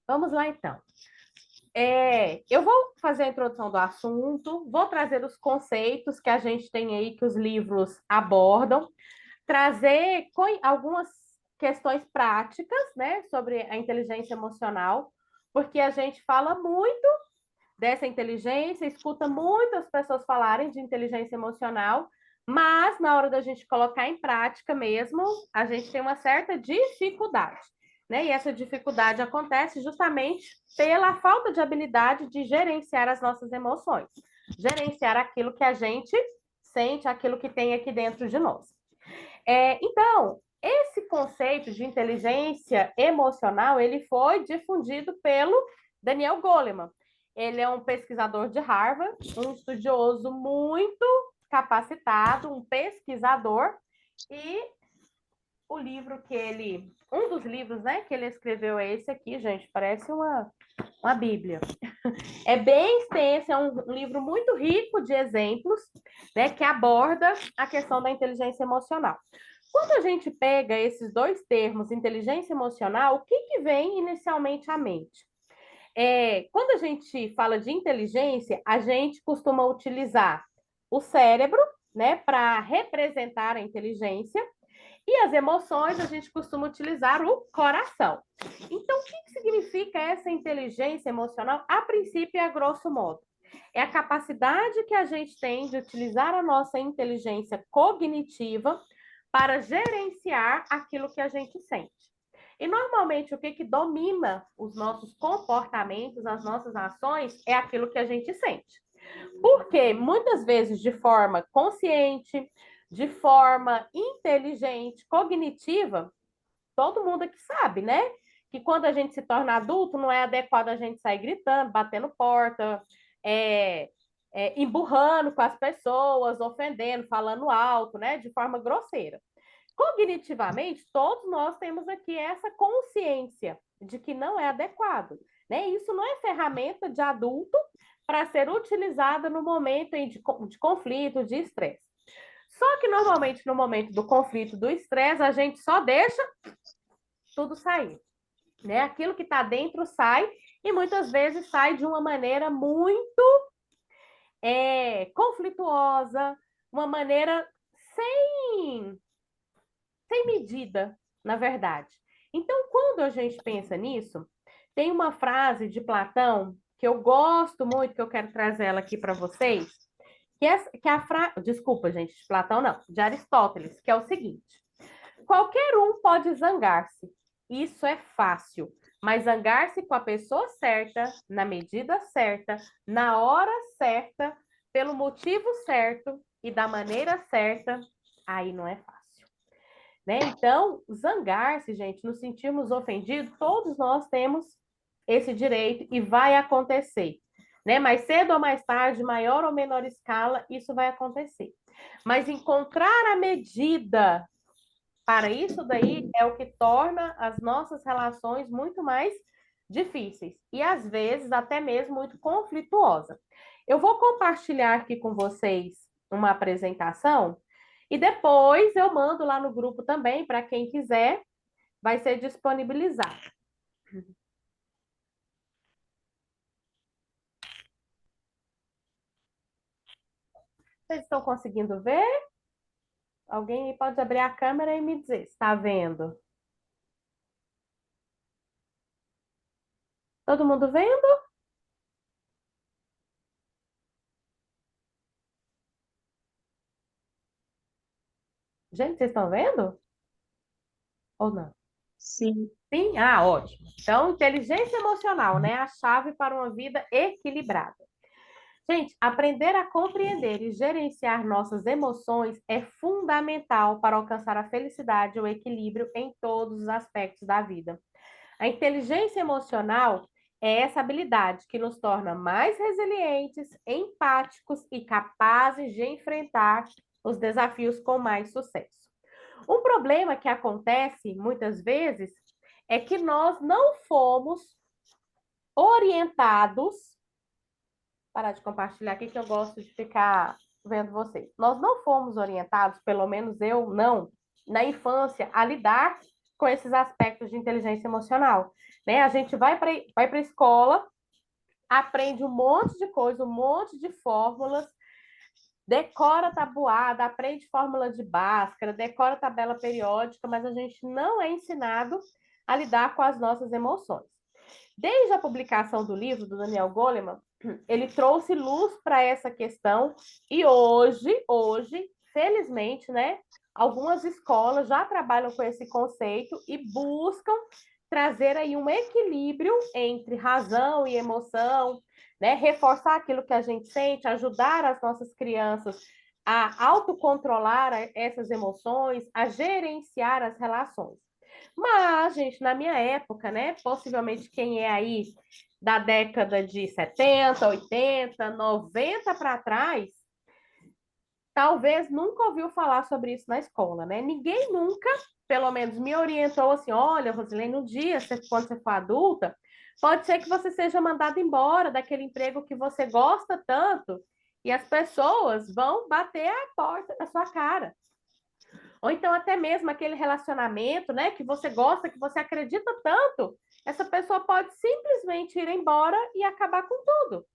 Vamos lá, então. Eu vou fazer a introdução do assunto, vou trazer os conceitos que a gente tem aí, que os livros abordam, trazer algumas questões práticas, né, sobre a inteligência emocional, porque a gente fala muito dessa inteligência, escuta muitas pessoas falarem de inteligência emocional, mas na hora da gente colocar em prática mesmo, a gente tem uma certa dificuldade, né? E essa dificuldade acontece justamente pela falta de habilidade de gerenciar as nossas emoções, gerenciar aquilo que a gente sente, aquilo que tem aqui dentro de nós. Então, esse conceito de inteligência emocional, ele foi difundido pelo Daniel Goleman. Ele é um pesquisador de Harvard, um estudioso muito capacitado, um pesquisador, e o livro que ele, um dos livros, né, que ele escreveu é esse aqui, gente, parece uma Bíblia. É bem extenso, é um livro muito rico de exemplos, né, que aborda a questão da inteligência emocional. Quando a gente pega esses dois termos, inteligência emocional, o que, que vem inicialmente à mente? Quando a gente fala de inteligência, a gente costuma utilizar o cérebro, né, para representar a inteligência, e as emoções a gente costuma utilizar o coração. Então, o que, que significa essa inteligência emocional? A princípio, a grosso modo, é a capacidade que a gente tem de utilizar a nossa inteligência cognitiva para gerenciar aquilo que a gente sente. E normalmente o que, que domina os nossos comportamentos, as nossas ações, é aquilo que a gente sente. Porque muitas vezes de forma consciente, de forma inteligente, cognitiva, todo mundo aqui sabe, né? Que quando a gente se torna adulto, não é adequado a gente sair gritando, batendo porta, emburrando com as pessoas, ofendendo, falando alto, né? De forma grosseira. Cognitivamente, todos nós temos aqui essa consciência de que não é adequado. Né? Isso não é ferramenta de adulto para ser utilizada no momento de conflito, de estresse. Só que normalmente no momento do conflito, do estresse, a gente só deixa tudo sair. Né? Aquilo que está dentro sai e muitas vezes sai de uma maneira muito conflituosa, uma maneira sem medida, na verdade. Então, quando a gente pensa nisso, tem uma frase de Platão que eu gosto muito, que eu quero trazer ela aqui para vocês, que é a frase, desculpa, gente, de Platão não, de Aristóteles, que é o seguinte: qualquer um pode zangar-se, isso é fácil, mas zangar-se com a pessoa certa, na medida certa, na hora certa, pelo motivo certo e da maneira certa, aí não é fácil. Né? Então, zangar-se, gente, nos sentirmos ofendidos, todos nós temos esse direito e vai acontecer. Né? Mais cedo ou mais tarde, maior ou menor escala, isso vai acontecer. Mas encontrar a medida para isso daí é o que torna as nossas relações muito mais difíceis e às vezes até mesmo muito conflituosa. Eu vou compartilhar aqui com vocês uma apresentação e depois eu mando lá no grupo também para quem quiser, vai ser disponibilizado. Vocês estão conseguindo ver? Alguém pode abrir a câmera e me dizer se está vendo? Todo mundo vendo? Gente, vocês estão vendo? Ou não? Sim. Sim? Ah, ótimo. Então, inteligência emocional, né? A chave para uma vida equilibrada. Gente, aprender a compreender e gerenciar nossas emoções é fundamental para alcançar a felicidade e o equilíbrio em todos os aspectos da vida. A inteligência emocional é essa habilidade que nos torna mais resilientes, empáticos e capazes de enfrentar os desafios com mais sucesso. Um problema que acontece muitas vezes é que nós não fomos orientados. Parar de compartilhar aqui que eu gosto de ficar vendo vocês. Nós não fomos orientados, pelo menos eu não, na infância, a lidar com esses aspectos de inteligência emocional, né? A gente vai para a escola, aprende um monte de coisa, um monte de fórmulas, decora tabuada, aprende fórmula de Bhaskara, decora tabela periódica, mas a gente não é ensinado a lidar com as nossas emoções. Desde a publicação do livro do Daniel Goleman, ele trouxe luz para essa questão e hoje, felizmente, né, algumas escolas já trabalham com esse conceito e buscam trazer aí um equilíbrio entre razão e emoção, né, reforçar aquilo que a gente sente, ajudar as nossas crianças a autocontrolar essas emoções, a gerenciar as relações. Mas, gente, na minha época, né, possivelmente quem é aí da década de 70, 80, 90 para trás, talvez nunca ouviu falar sobre isso na escola, né? Ninguém nunca, pelo menos, me orientou assim: olha, Rosilene, um dia, quando você for adulta, pode ser que você seja mandado embora daquele emprego que você gosta tanto e as pessoas vão bater a porta na sua cara. Ou então até mesmo aquele relacionamento, né, que você gosta, que você acredita tanto, essa pessoa pode simplesmente ir embora e acabar com tudo.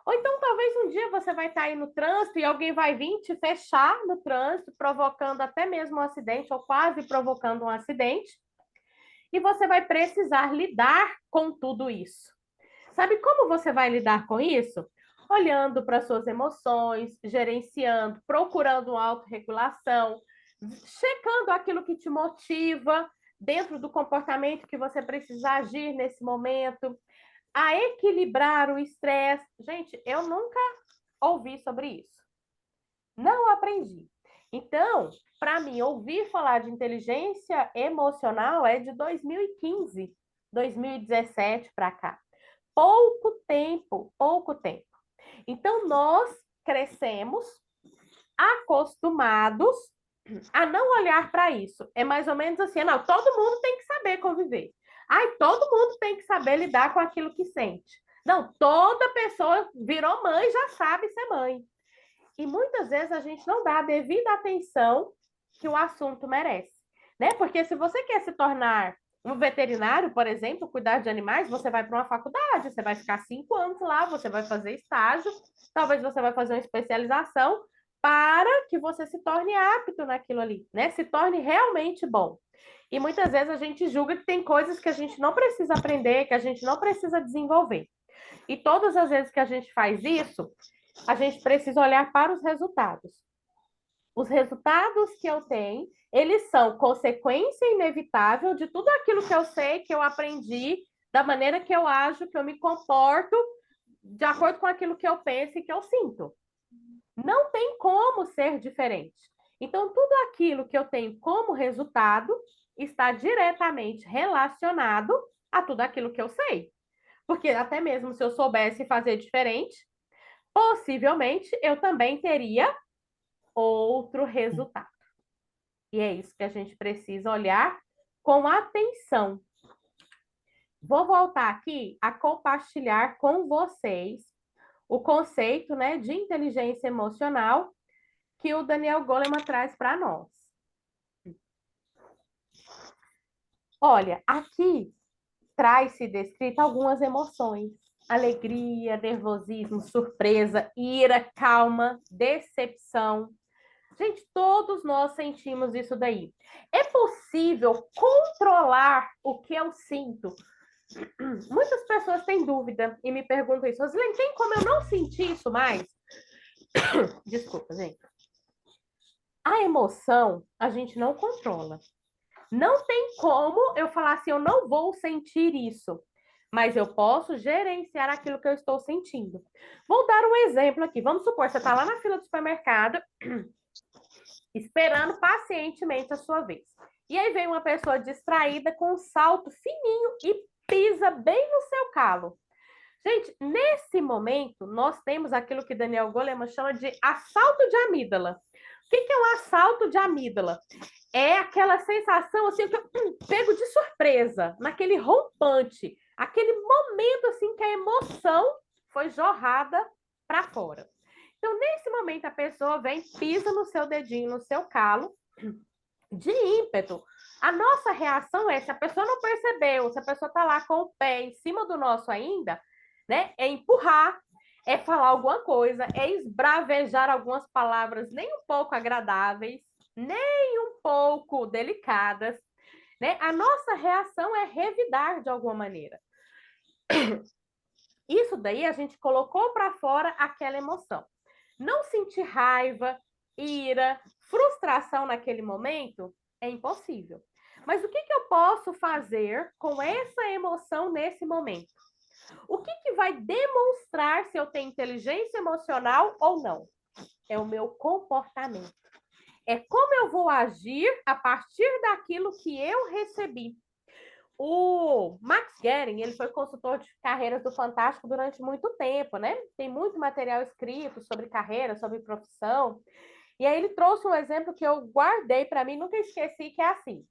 Ou então talvez um dia você vai estar aí no trânsito e alguém vai vir te fechar no trânsito, provocando até mesmo um acidente ou quase provocando um acidente, e você vai precisar lidar com tudo isso. Sabe como você vai lidar com isso? Olhando para suas emoções, gerenciando, procurando uma autorregulação, checando aquilo que te motiva dentro do comportamento que você precisa agir nesse momento, a equilibrar o estresse. Gente, eu nunca ouvi sobre isso. Não aprendi. Então, para mim, ouvir falar de inteligência emocional é de 2015, 2017 para cá. Pouco tempo, pouco tempo. Então, nós crescemos acostumados a não olhar para isso. É mais ou menos assim, não, todo mundo tem que saber conviver. Ai, todo mundo tem que saber lidar com aquilo que sente. Não, toda pessoa virou mãe já sabe ser mãe. E muitas vezes a gente não dá a devida atenção que o assunto merece, né? Porque se você quer se tornar um veterinário, por exemplo, cuidar de animais, você vai para uma faculdade, você vai ficar 5 anos lá, você vai fazer estágio, talvez você vai fazer uma especialização para que você se torne apto naquilo ali, né? Se torne realmente bom. E muitas vezes a gente julga que tem coisas que a gente não precisa aprender, que a gente não precisa desenvolver. E todas as vezes que a gente faz isso, a gente precisa olhar para os resultados. Os resultados que eu tenho, eles são consequência inevitável de tudo aquilo que eu sei, que eu aprendi, da maneira que eu ajo, que eu me comporto, de acordo com aquilo que eu penso e que eu sinto. Não tem como ser diferente. Então, tudo aquilo que eu tenho como resultado está diretamente relacionado a tudo aquilo que eu sei. Porque até mesmo se eu soubesse fazer diferente, possivelmente eu também teria outro resultado. E é isso que a gente precisa olhar com atenção. Vou voltar aqui a compartilhar com vocês o conceito, né, de inteligência emocional que o Daniel Goleman traz para nós. Olha, aqui traz-se descrito algumas emoções: alegria, nervosismo, surpresa, ira, calma, decepção. Gente, todos nós sentimos isso daí. É possível controlar o que eu sinto? Muitas pessoas têm dúvida e me perguntam isso. Rosilene, tem como eu não sentir isso mais? Desculpa, gente. A emoção a gente não controla. Não tem como eu falar assim, eu não vou sentir isso, mas eu posso gerenciar aquilo que eu estou sentindo. Vou dar um exemplo aqui. Vamos supor, você está lá na fila do supermercado, esperando pacientemente a sua vez. E aí vem uma pessoa distraída com um salto fininho e pisa bem no seu calo. Gente, nesse momento, nós temos aquilo que Daniel Goleman chama de assalto de amígdala. O que é um assalto de amígdala? É aquela sensação assim que eu pego de surpresa, naquele rompante, aquele momento assim que a emoção foi jorrada para fora. Então, nesse momento, a pessoa vem, pisa no seu dedinho, no seu calo, de ímpeto. A nossa reação é, se a pessoa não percebeu, se a pessoa está lá com o pé em cima do nosso ainda, né? É empurrar, é falar alguma coisa, é esbravejar algumas palavras nem um pouco agradáveis, nem um pouco delicadas, né? A nossa reação é revidar de alguma maneira. Isso daí a gente colocou para fora aquela emoção. Não sentir raiva, ira, frustração naquele momento é impossível. Mas o que, que eu posso fazer com essa emoção nesse momento? O que, que vai demonstrar se eu tenho inteligência emocional ou não? É o meu comportamento. É como eu vou agir a partir daquilo que eu recebi. O Max Guerin, ele foi consultor de carreiras do Fantástico durante muito tempo, né? Tem muito material escrito sobre carreira, sobre profissão. E aí ele trouxe um exemplo que eu guardei para mim, nunca esqueci, que é assim.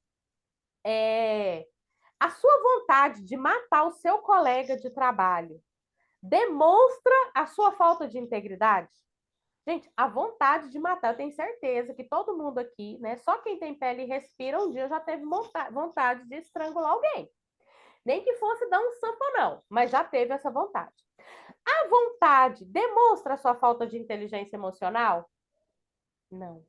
A sua vontade de matar o seu colega de trabalho demonstra a sua falta de integridade? Gente, a vontade de matar, eu tenho certeza que todo mundo aqui, né? Só quem tem pele e respira um dia já teve vontade de estrangular alguém. Nem que fosse dar um samponão, mas já teve essa vontade. A vontade demonstra a sua falta de inteligência emocional? Não.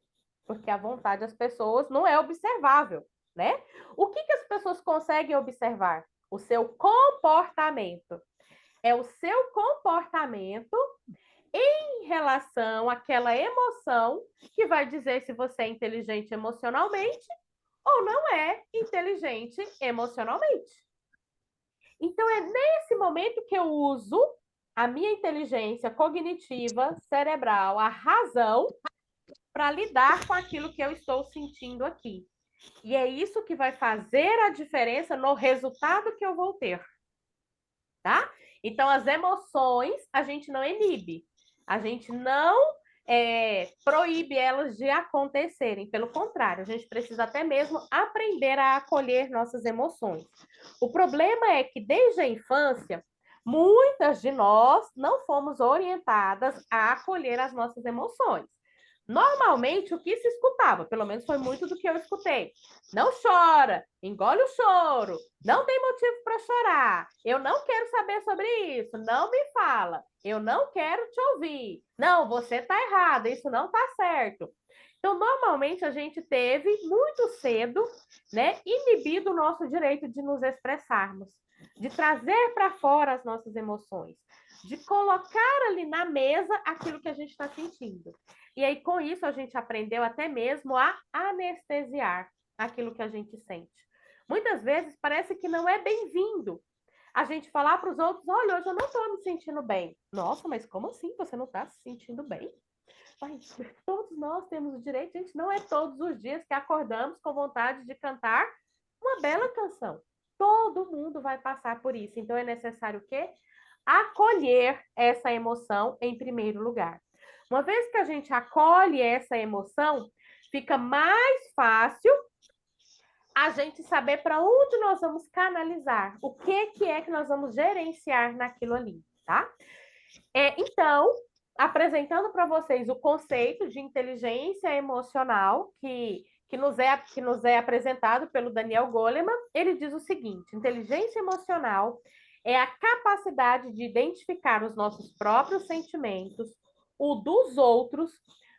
Porque a vontade das pessoas não é observável, né? O que, que as pessoas conseguem observar? O seu comportamento. É o seu comportamento em relação àquela emoção que vai dizer se você é inteligente emocionalmente ou não é inteligente emocionalmente. Então, é nesse momento que eu uso a minha inteligência cognitiva, cerebral, a razão, para lidar com aquilo que eu estou sentindo aqui. E é isso que vai fazer a diferença no resultado que eu vou ter, tá? Então, as emoções a gente não inibe, a gente não proíbe elas de acontecerem. Pelo contrário, a gente precisa até mesmo aprender a acolher nossas emoções. O problema é que desde a infância, muitas de nós não fomos orientadas a acolher as nossas emoções. Normalmente, o que se escutava, pelo menos foi muito do que eu escutei. Não chora, engole o choro, não tem motivo para chorar. Eu não quero saber sobre isso, não me fala. Eu não quero te ouvir. Não, você está errada, isso não está certo. Então, normalmente a gente teve muito cedo, né, inibido o nosso direito de nos expressarmos, de trazer para fora as nossas emoções, de colocar ali na mesa aquilo que a gente está sentindo. E aí, com isso, a gente aprendeu até mesmo a anestesiar aquilo que a gente sente. Muitas vezes parece que não é bem-vindo a gente falar para os outros: olha, hoje eu não estou me sentindo bem. Nossa, mas como assim você não está se sentindo bem? Mas todos nós temos o direito, gente, não é todos os dias que acordamos com vontade de cantar uma bela canção. Todo mundo vai passar por isso. Então é necessário o quê? Acolher essa emoção em primeiro lugar. Uma vez que a gente acolhe essa emoção, fica mais fácil a gente saber para onde nós vamos canalizar, o que é que nós vamos gerenciar naquilo ali, tá? Então, apresentando para vocês o conceito de inteligência emocional que nos é apresentado pelo Daniel Goleman, ele diz o seguinte: inteligência emocional é a capacidade de identificar os nossos próprios sentimentos, o dos outros,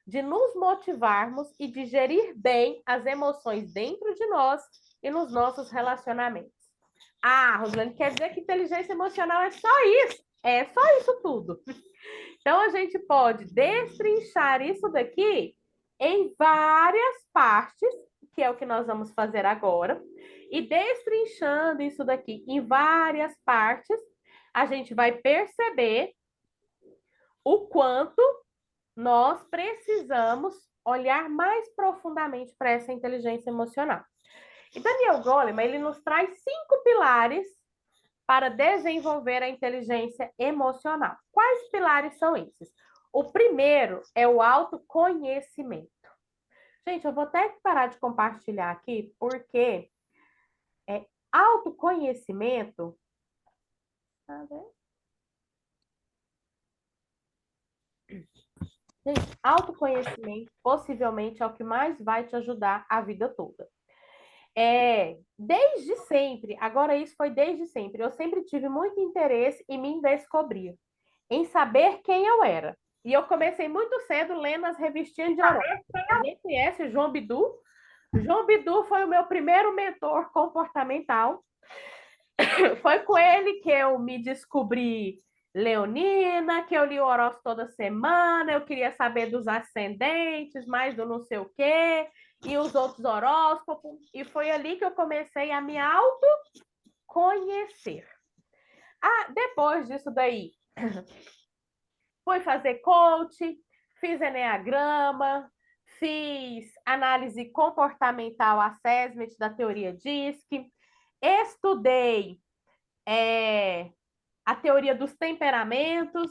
de nos motivarmos e de gerir bem as emoções dentro de nós e nos nossos relacionamentos. Ah, Roslane, quer dizer que inteligência emocional é só isso? É só isso tudo. Então, a gente pode destrinchar isso daqui em várias partes, que é o que nós vamos fazer agora, e destrinchando isso daqui em várias partes, a gente vai perceber o quanto nós precisamos olhar mais profundamente para essa inteligência emocional. E Daniel Goleman, ele nos traz 5 pilares para desenvolver a inteligência emocional. Quais pilares são esses? O primeiro é o autoconhecimento. Gente, eu vou até parar de compartilhar aqui, porque autoconhecimento. Gente, autoconhecimento possivelmente é o que mais vai te ajudar a vida toda. Desde sempre, agora isso foi desde sempre, eu sempre tive muito interesse em me descobrir, em saber quem eu era. E eu comecei muito cedo lendo as revistinhas de horóscopo. Alguém conhece o João Bidu? João Bidu foi o meu primeiro mentor comportamental. Foi com ele que eu me descobri leonina, que eu li o horóscopo toda semana, eu queria saber dos ascendentes, mais do não sei o quê, e os outros horóscopos. E foi ali que eu comecei a me autoconhecer. Ah, depois disso daí, fui fazer coach, fiz enneagrama, fiz análise comportamental assessment da teoria DISC, estudei é, a teoria dos temperamentos,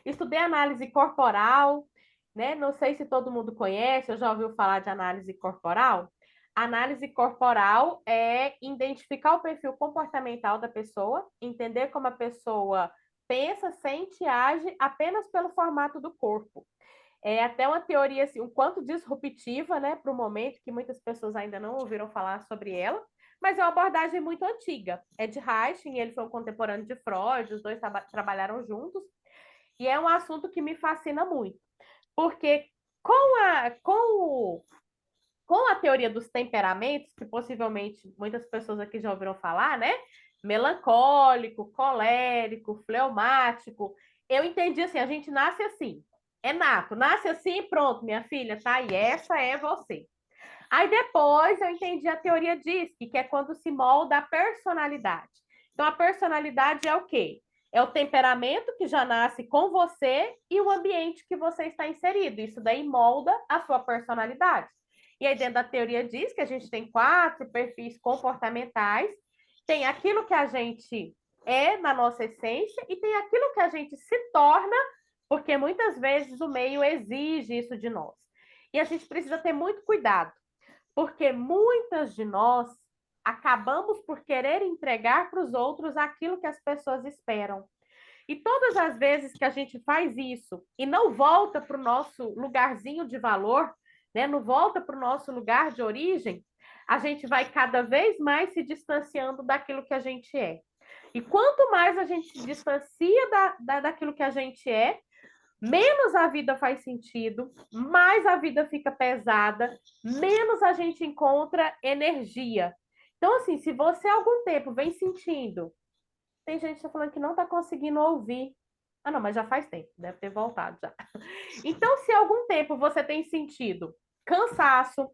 estudei análise corporal, né? Não sei se todo mundo conhece, eu já ouviu falar de análise corporal. Análise corporal é identificar o perfil comportamental da pessoa, entender como a pessoa pensa, sente e age apenas pelo formato do corpo. É até uma teoria assim, um quanto disruptiva, né, para o momento, que muitas pessoas ainda não ouviram falar sobre ela, mas é uma abordagem muito antiga. É de Reichin, ele foi um contemporâneo de Freud, os dois trabalharam juntos, e é um assunto que me fascina muito, porque com a teoria dos temperamentos, que possivelmente muitas pessoas aqui já ouviram falar, né? Melancólico, colérico, fleumático. Eu entendi assim, a gente nasce assim. É nato, nasce assim e pronto, minha filha, tá? E essa é você. Aí depois eu entendi a teoria DISC, que é quando se molda a personalidade. Então a personalidade é o quê? É o temperamento que já nasce com você e o ambiente que você está inserido. Isso daí molda a sua personalidade. E aí, dentro da teoria diz que a gente tem 4 perfis comportamentais, tem aquilo que a gente é na nossa essência e tem aquilo que a gente se torna, porque muitas vezes o meio exige isso de nós. E a gente precisa ter muito cuidado, porque muitas de nós acabamos por querer entregar para os outros aquilo que as pessoas esperam. E todas as vezes que a gente faz isso e não volta para o nosso lugarzinho de valor, né, não volta para o nosso lugar de origem, a gente vai cada vez mais se distanciando daquilo que a gente é. E quanto mais a gente se distancia daquilo que a gente é, menos a vida faz sentido, mais a vida fica pesada, menos a gente encontra energia. Então, assim, se você há algum tempo vem sentindo, tem gente que tá falando que não está conseguindo ouvir. Ah, não, mas já faz tempo, deve ter voltado já. Então, se há algum tempo você tem sentido cansaço,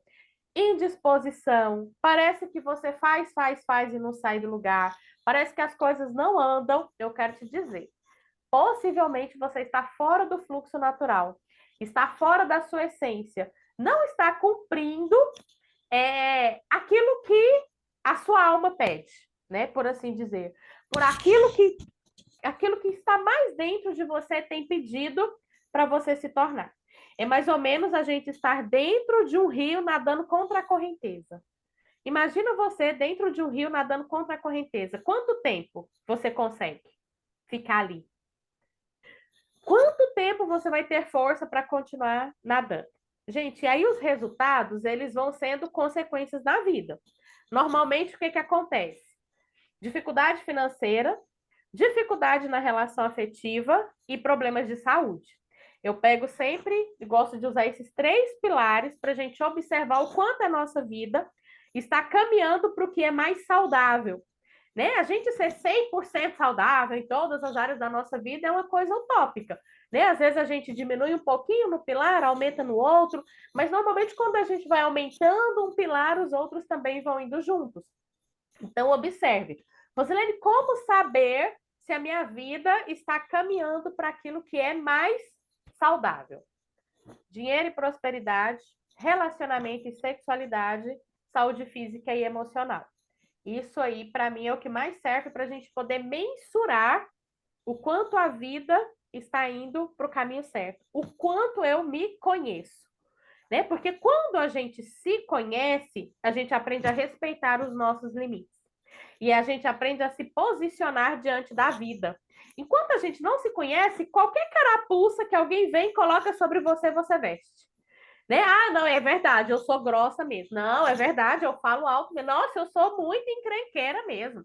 indisposição, parece que você faz e não sai do lugar, parece que as coisas não andam, eu quero te dizer, possivelmente você está fora do fluxo natural, está fora da sua essência, não está cumprindo aquilo que a sua alma pede, né? Por assim dizer. Por aquilo que está mais dentro de você tem pedido para você se tornar. É mais ou menos a gente estar dentro de um rio nadando contra a correnteza. Imagina você dentro de um rio nadando contra a correnteza. Quanto tempo você consegue ficar ali? Quanto tempo você vai ter força para continuar nadando? Gente, e aí os resultados, eles vão sendo consequências da vida. Normalmente, o que acontece? Dificuldade financeira, dificuldade na relação afetiva e problemas de saúde. Eu pego sempre e gosto de usar esses 3 pilares para a gente observar o quanto a nossa vida está caminhando para o que é mais saudável. Né? A gente ser 100% saudável em todas as áreas da nossa vida é uma coisa utópica. Né? Às vezes a gente diminui um pouquinho no pilar, aumenta no outro, mas normalmente quando a gente vai aumentando um pilar, os outros também vão indo juntos. Então, observe. Rosilene, como saber se a minha vida está caminhando para aquilo que é mais saudável? Dinheiro e prosperidade, relacionamento e sexualidade, saúde física e emocional. Isso aí, para mim, é o que mais serve para a gente poder mensurar o quanto a vida está indo para o caminho certo, o quanto eu me conheço. Né? Porque quando a gente se conhece, a gente aprende a respeitar os nossos limites. E a gente aprende a se posicionar diante da vida. Enquanto a gente não se conhece, qualquer carapuça que alguém vem e coloca sobre você, você veste. Né? Ah, não, é verdade, eu sou grossa mesmo. Não, é verdade, eu falo alto. Nossa, eu sou muito encrenqueira mesmo.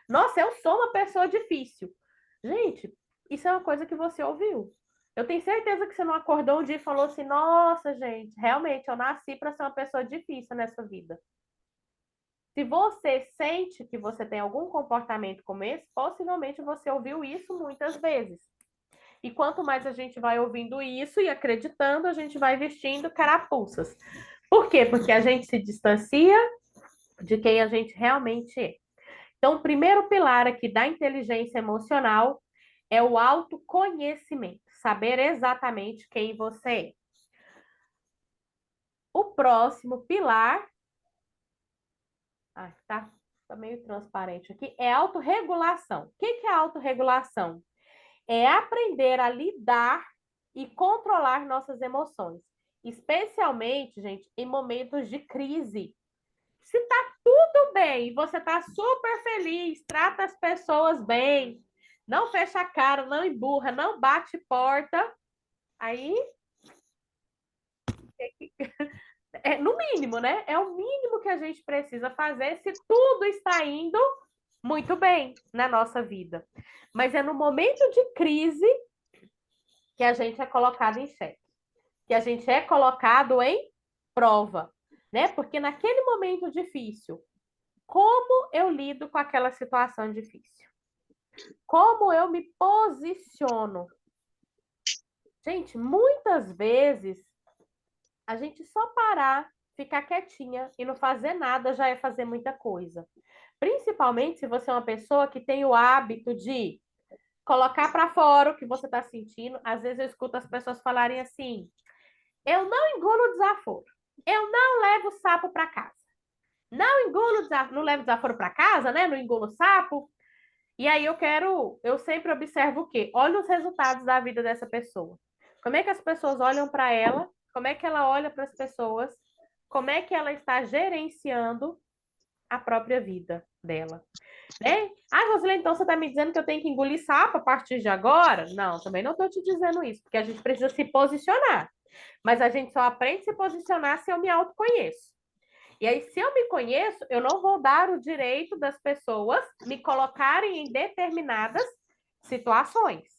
Nossa, eu sou uma pessoa difícil. Gente, isso é uma coisa que você ouviu. Eu tenho certeza que você não acordou um dia e falou assim: nossa, gente, realmente eu nasci para ser uma pessoa difícil nessa vida. Se você sente que você tem algum comportamento como esse, possivelmente você ouviu isso muitas vezes. E quanto mais a gente vai ouvindo isso e acreditando, a gente vai vestindo carapuças. Por quê? Porque a gente se distancia de quem a gente realmente é. Então, o primeiro pilar aqui da inteligência emocional é o autoconhecimento, saber exatamente quem você é. O próximo pilar, tá meio transparente aqui, é autorregulação. O que é autorregulação? É aprender a lidar e controlar nossas emoções, especialmente, gente, em momentos de crise. Se tá tudo bem, você tá super feliz, trata as pessoas bem, não fecha a cara, não emburra, não bate porta, aí é no mínimo, né? É o mínimo que a gente precisa fazer se tudo está indo muito bem na nossa vida. Mas é no momento de crise que a gente é colocado em xeque, que a gente é colocado em prova, né? Porque naquele momento difícil, como eu lido com aquela situação difícil? Como eu me posiciono? Gente, muitas vezes a gente só parar, ficar quietinha e não fazer nada já é fazer muita coisa. Principalmente se você é uma pessoa que tem o hábito de colocar para fora o que você está sentindo. Às vezes eu escuto as pessoas falarem assim: eu não engulo desaforo. Eu não levo sapo para casa. Não engulo desaforo, não levo desaforo para casa, né? Não engulo sapo. E aí eu sempre observo o quê? Olha os resultados da vida dessa pessoa. Como é que as pessoas olham para ela? Como é que ela olha para as pessoas? Como é que ela está gerenciando a própria vida dela? Né? Ah, Rosilene, então você está me dizendo que eu tenho que engolir sapo a partir de agora? Não, também não estou te dizendo isso, porque a gente precisa se posicionar. Mas a gente só aprende a se posicionar se eu me autoconheço. E aí, se eu me conheço, eu não vou dar o direito das pessoas me colocarem em determinadas situações.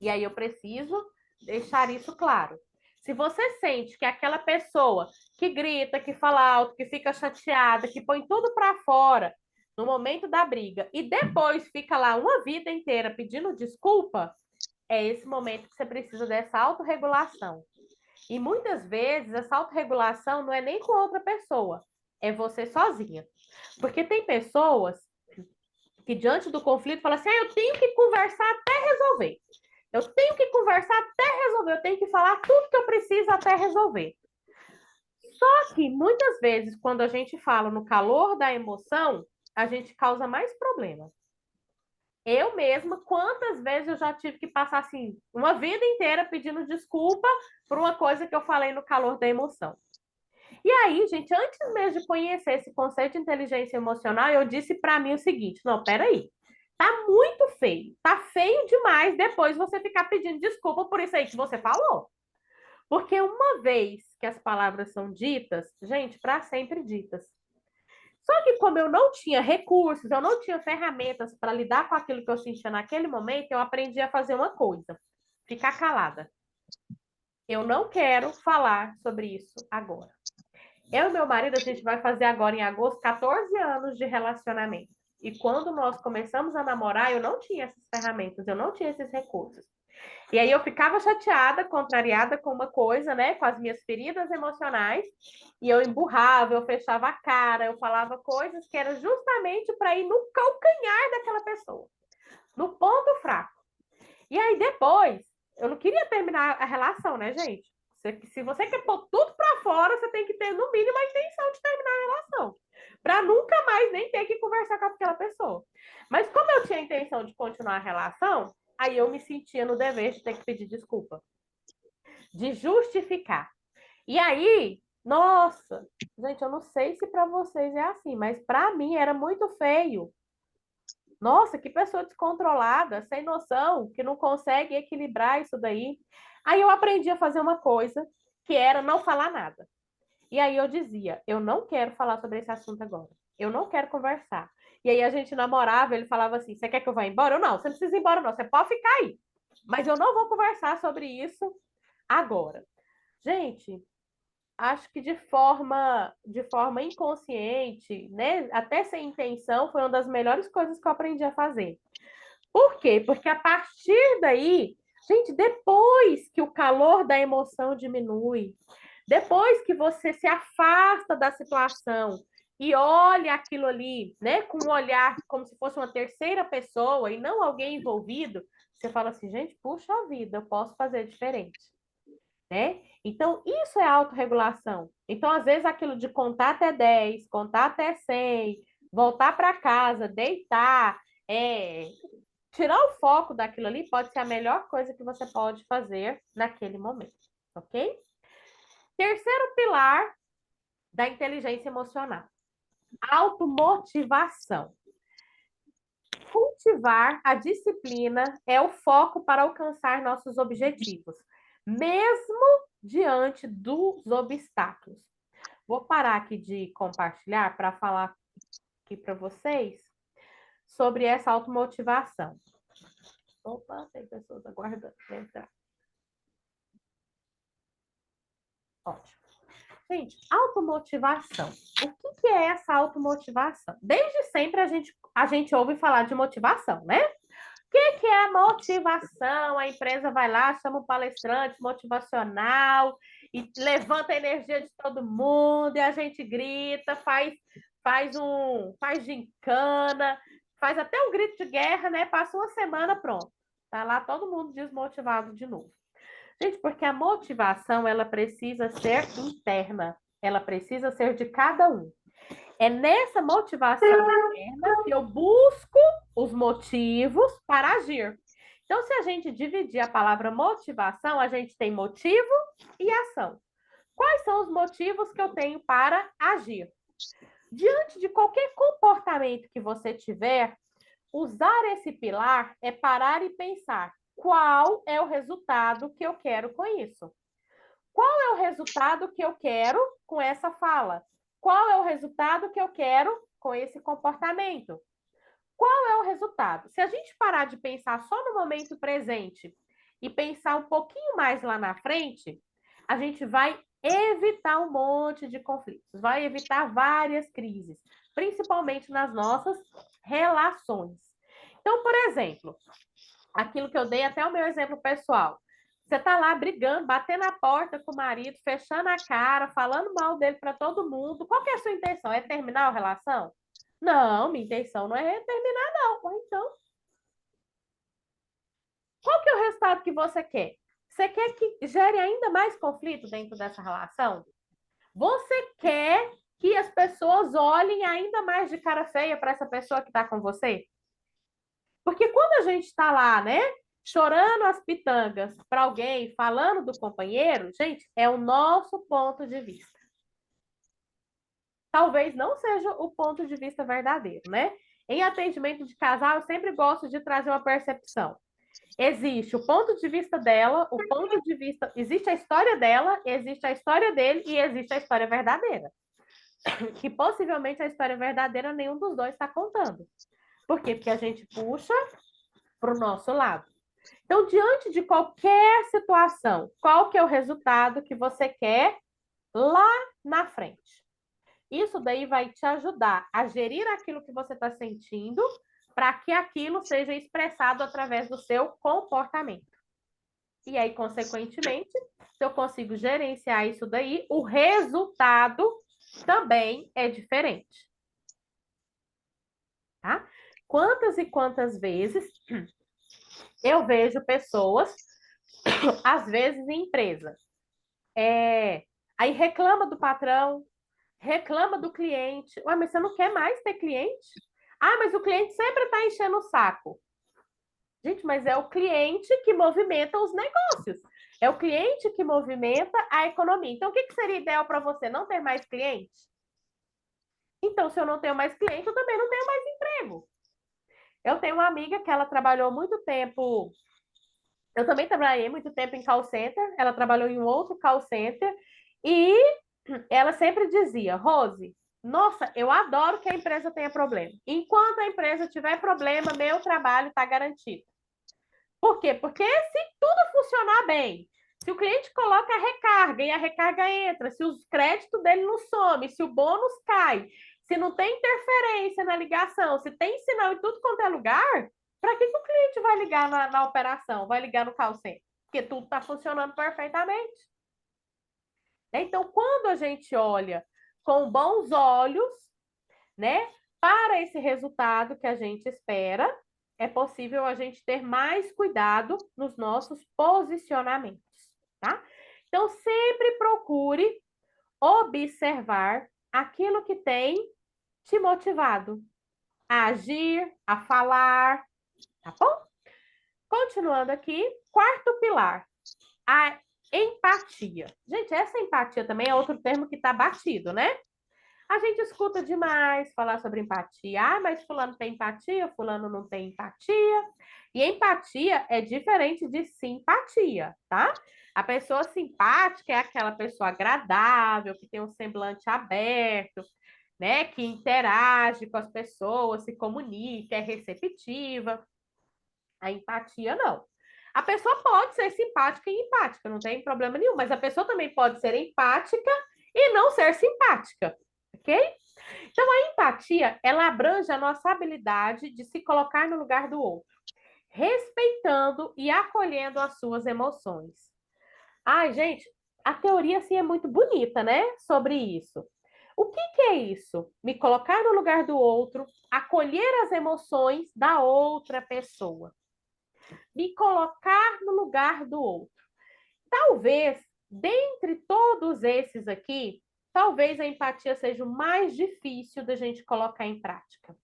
E aí eu preciso deixar isso claro. Se você sente que aquela pessoa que grita, que fala alto, que fica chateada, que põe tudo para fora no momento da briga e depois fica lá uma vida inteira pedindo desculpa, é esse momento que você precisa dessa autorregulação. E muitas vezes essa autorregulação não é nem com outra pessoa, é você sozinha. Porque tem pessoas que diante do conflito falam assim: eu tenho que conversar até resolver. Eu tenho que conversar até resolver, eu tenho que falar tudo que eu preciso até resolver. Só que muitas vezes, quando a gente fala no calor da emoção, a gente causa mais problema. Eu mesma, quantas vezes eu já tive que passar assim, uma vida inteira pedindo desculpa por uma coisa que eu falei no calor da emoção. E aí, gente, antes mesmo de conhecer esse conceito de inteligência emocional, eu disse para mim o seguinte: não, peraí, tá muito feio, tá feio demais depois você ficar pedindo desculpa por isso aí que você falou. Porque uma vez que as palavras são ditas, gente, para sempre ditas. Só que como eu não tinha recursos, eu não tinha ferramentas para lidar com aquilo que eu sentia naquele momento, eu aprendi a fazer uma coisa: ficar calada. Eu não quero falar sobre isso agora. Eu e meu marido, a gente vai fazer agora em agosto 14 anos de relacionamento. E quando nós começamos a namorar, eu não tinha essas ferramentas, eu não tinha esses recursos. E aí eu ficava chateada, contrariada com uma coisa, né? Com as minhas feridas emocionais. E eu emburrava, eu fechava a cara, eu falava coisas que eram justamente para ir no calcanhar daquela pessoa, no ponto fraco. E aí depois, eu não queria terminar a relação, né, gente? Se você quer pôr tudo para fora, você tem que ter, no mínimo, a intenção de terminar a relação. Para nunca mais nem ter que conversar com aquela pessoa. Mas como eu tinha a intenção de continuar a relação, aí eu me sentia no dever de ter que pedir desculpa. De justificar. E aí, Nossa, gente, eu não sei se para vocês é assim, mas para mim era muito feio. Nossa, que pessoa descontrolada, sem noção, que não consegue equilibrar isso daí. Aí eu aprendi a fazer uma coisa, que era não falar nada. E aí eu dizia, eu não quero falar sobre esse assunto agora. Eu não quero conversar. E aí a gente namorava, ele falava assim: você quer que eu vá embora? Eu não, você não precisa ir embora, não. Você pode ficar aí. Mas eu não vou conversar sobre isso agora. Gente, acho que de forma inconsciente, né? Até sem intenção, foi uma das melhores coisas que eu aprendi a fazer. Por quê? Porque a partir daí, gente, depois que o calor da emoção diminui, depois que você se afasta da situação e olha aquilo ali, né, com um olhar como se fosse uma terceira pessoa e não alguém envolvido, você fala assim, gente, puxa vida, eu posso fazer diferente, né? Então, isso é autorregulação. Então, às vezes, aquilo de contar até 10, contar até 100, voltar para casa, deitar, tirar o foco daquilo ali pode ser a melhor coisa que você pode fazer naquele momento, ok? Terceiro pilar da inteligência emocional, automotivação. Cultivar a disciplina é o foco para alcançar nossos objetivos, mesmo diante dos obstáculos. Vou parar aqui de compartilhar para falar aqui para vocês sobre essa automotivação. Opa, tem pessoas aguardando para entrar. Ótimo. Gente, automotivação. O que é essa automotivação? Desde sempre a gente ouve falar de motivação, né? O que é motivação? A empresa vai lá, chama um palestrante motivacional e levanta a energia de todo mundo, e a gente grita, faz gincana, faz até um grito de guerra, né? Passa uma semana, pronto. Tá lá todo mundo desmotivado de novo. Gente, porque a motivação, ela precisa ser interna, ela precisa ser de cada um. É nessa motivação interna que eu busco os motivos para agir. Então, se a gente dividir a palavra motivação, a gente tem motivo e ação. Quais são os motivos que eu tenho para agir? Diante de qualquer comportamento que você tiver, usar esse pilar é parar e pensar qual é o resultado que eu quero com isso. Qual é o resultado que eu quero com essa fala? Qual é o resultado que eu quero com esse comportamento? Qual é o resultado? Se a gente parar de pensar só no momento presente e pensar um pouquinho mais lá na frente, a gente vai evitar um monte de conflitos, vai evitar várias crises, principalmente nas nossas relações. Então, por exemplo, aquilo que eu dei até o meu exemplo pessoal. Você tá lá brigando, batendo a porta com o marido, fechando a cara, falando mal dele para todo mundo. Qual que é a sua intenção? É terminar a relação? Não, minha intenção não é terminar, não. Ou então, qual que é o resultado que você quer? Você quer que gere ainda mais conflito dentro dessa relação? Você quer que as pessoas olhem ainda mais de cara feia para essa pessoa que está com você? Porque quando a gente está lá, né, chorando as pitangas para alguém, falando do companheiro, gente, é o nosso ponto de vista. Talvez não seja o ponto de vista verdadeiro, né? Em atendimento de casal, eu sempre gosto de trazer uma percepção. Existe o ponto de vista dela, o ponto de vista. Existe a história dela, existe a história dele e existe a história verdadeira. Que possivelmente a história verdadeira nenhum dos dois está contando. Por quê? Porque a gente puxa para o nosso lado. Então, diante de qualquer situação, qual que é o resultado que você quer lá na frente? Isso daí vai te ajudar a gerir aquilo que você está sentindo para que aquilo seja expressado através do seu comportamento. E aí, consequentemente, se eu consigo gerenciar isso daí, o resultado também é diferente. Tá? Quantas e quantas vezes eu vejo pessoas, às vezes em empresa, aí reclama do patrão, reclama do cliente. Ué, mas você não quer mais ter cliente? Ah, mas o cliente sempre está enchendo o saco. Gente, mas é o cliente que movimenta os negócios. É o cliente que movimenta a economia. Então, o que que seria ideal para você? Não ter mais clientes? Então, se eu não tenho mais cliente, eu também não tenho mais emprego. Eu tenho uma amiga que ela trabalhou muito tempo. Eu também trabalhei muito tempo em call center. Ela trabalhou em um outro call center. E ela sempre dizia, Rose, nossa, eu adoro que a empresa tenha problema. Enquanto a empresa tiver problema, meu trabalho está garantido. Por quê? Porque se tudo funcionar bem, se o cliente coloca a recarga e a recarga entra, se os créditos dele não some, se o bônus cai, se não tem interferência na ligação, se tem sinal em tudo quanto é lugar, para que o cliente vai ligar na operação, vai ligar no call center? Porque tudo está funcionando perfeitamente. Então, quando a gente olha com bons olhos, né, para esse resultado que a gente espera, é possível a gente ter mais cuidado nos nossos posicionamentos, tá? Então, sempre procure observar aquilo que tem te motivado a agir, a falar, tá bom? Continuando aqui, quarto pilar, a empatia. Gente, essa empatia também é outro termo que está batido, né? A gente escuta demais falar sobre empatia. Ah, mas fulano tem empatia, fulano não tem empatia. E empatia é diferente de simpatia, tá? A pessoa simpática é aquela pessoa agradável, que tem um semblante aberto, né? Que interage com as pessoas, se comunica, é receptiva. A empatia, não. A pessoa pode ser simpática e empática, não tem problema nenhum, mas a pessoa também pode ser empática e não ser simpática, ok? Então, a empatia, ela abrange a nossa habilidade de se colocar no lugar do outro, respeitando e acolhendo as suas emoções. Ai, gente, a teoria, assim, é muito bonita, né? Sobre isso. O que que é isso? Me colocar no lugar do outro, acolher as emoções da outra pessoa. Me colocar no lugar do outro. Talvez, dentre todos esses aqui, talvez a empatia seja o mais difícil da gente colocar em prática.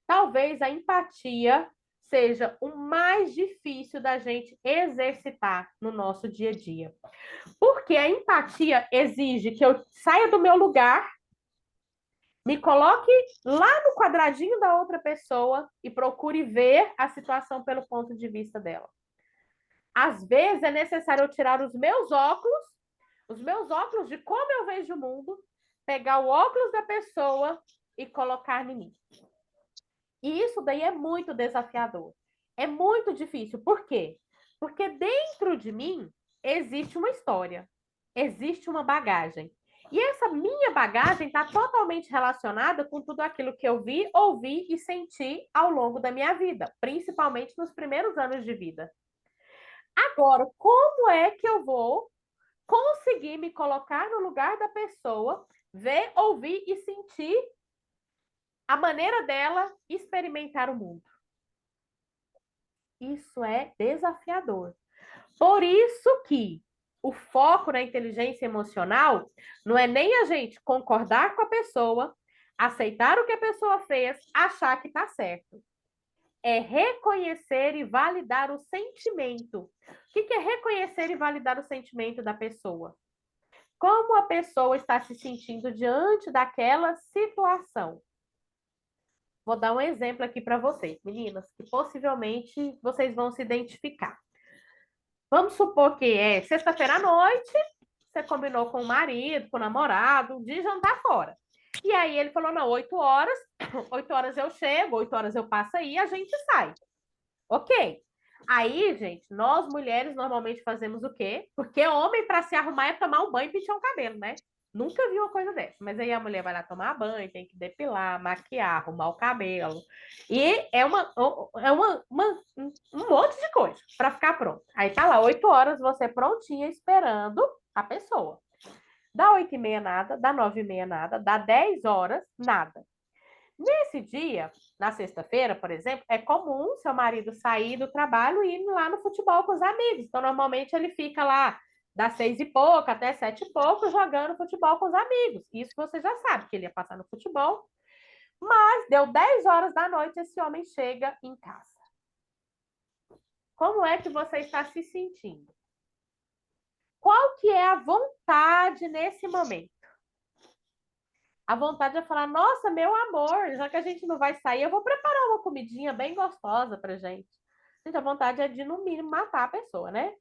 Talvez a empatia seja o mais difícil da gente exercitar no nosso dia a dia. Porque a empatia exige que eu saia do meu lugar, me coloque lá no quadradinho da outra pessoa e procure ver a situação pelo ponto de vista dela. Às vezes é necessário eu tirar os meus óculos de como eu vejo o mundo, pegar o óculos da pessoa e colocar em mim. E isso daí é muito desafiador. É muito difícil. Por quê? Porque dentro de mim existe uma história, existe uma bagagem. E essa minha bagagem está totalmente relacionada com tudo aquilo que eu vi, ouvi e senti ao longo da minha vida, principalmente nos primeiros anos de vida. Agora, como é que eu vou conseguir me colocar no lugar da pessoa, ver, ouvir e sentir a maneira dela experimentar o mundo? Isso é desafiador. Por isso que o foco na inteligência emocional não é nem a gente concordar com a pessoa, aceitar o que a pessoa fez, achar que está certo. É reconhecer e validar o sentimento. O que é reconhecer e validar o sentimento da pessoa? Como a pessoa está se sentindo diante daquela situação? Vou dar um exemplo aqui para vocês, meninas, que possivelmente vocês vão se identificar. Vamos supor que é sexta-feira à noite, você combinou com o marido, com o namorado, de jantar fora. E aí ele falou, não, 8 horas, 8 horas eu chego, 8 horas eu passo aí, a gente sai. Ok. Aí, gente, nós mulheres normalmente fazemos o quê? Porque homem, para se arrumar, é tomar um banho e pentear o cabelo, né? Nunca vi uma coisa dessa. Mas aí a mulher vai lá tomar banho, tem que depilar, maquiar, arrumar o cabelo. E um monte de coisa para ficar pronto. Aí tá lá, 8 horas, você prontinha, esperando a pessoa. Dá 8h30 nada, dá 9h30 nada, dá 10 horas nada. Nesse dia, na sexta-feira, por exemplo, é comum seu marido sair do trabalho e ir lá no futebol com os amigos. Então, normalmente, ele fica lá das 6 e pouco até 7 e pouco jogando futebol com os amigos. Isso você já sabe, que ele ia passar no futebol. Mas deu 10 horas da noite, esse homem chega em casa. como é que você está se sentindo? Qual que é a vontade nesse momento? A vontade é falar, nossa, meu amor, já que a gente não vai sair, eu vou preparar uma comidinha bem gostosa pra gente. Gente, a vontade é de, no mínimo, matar a pessoa, né?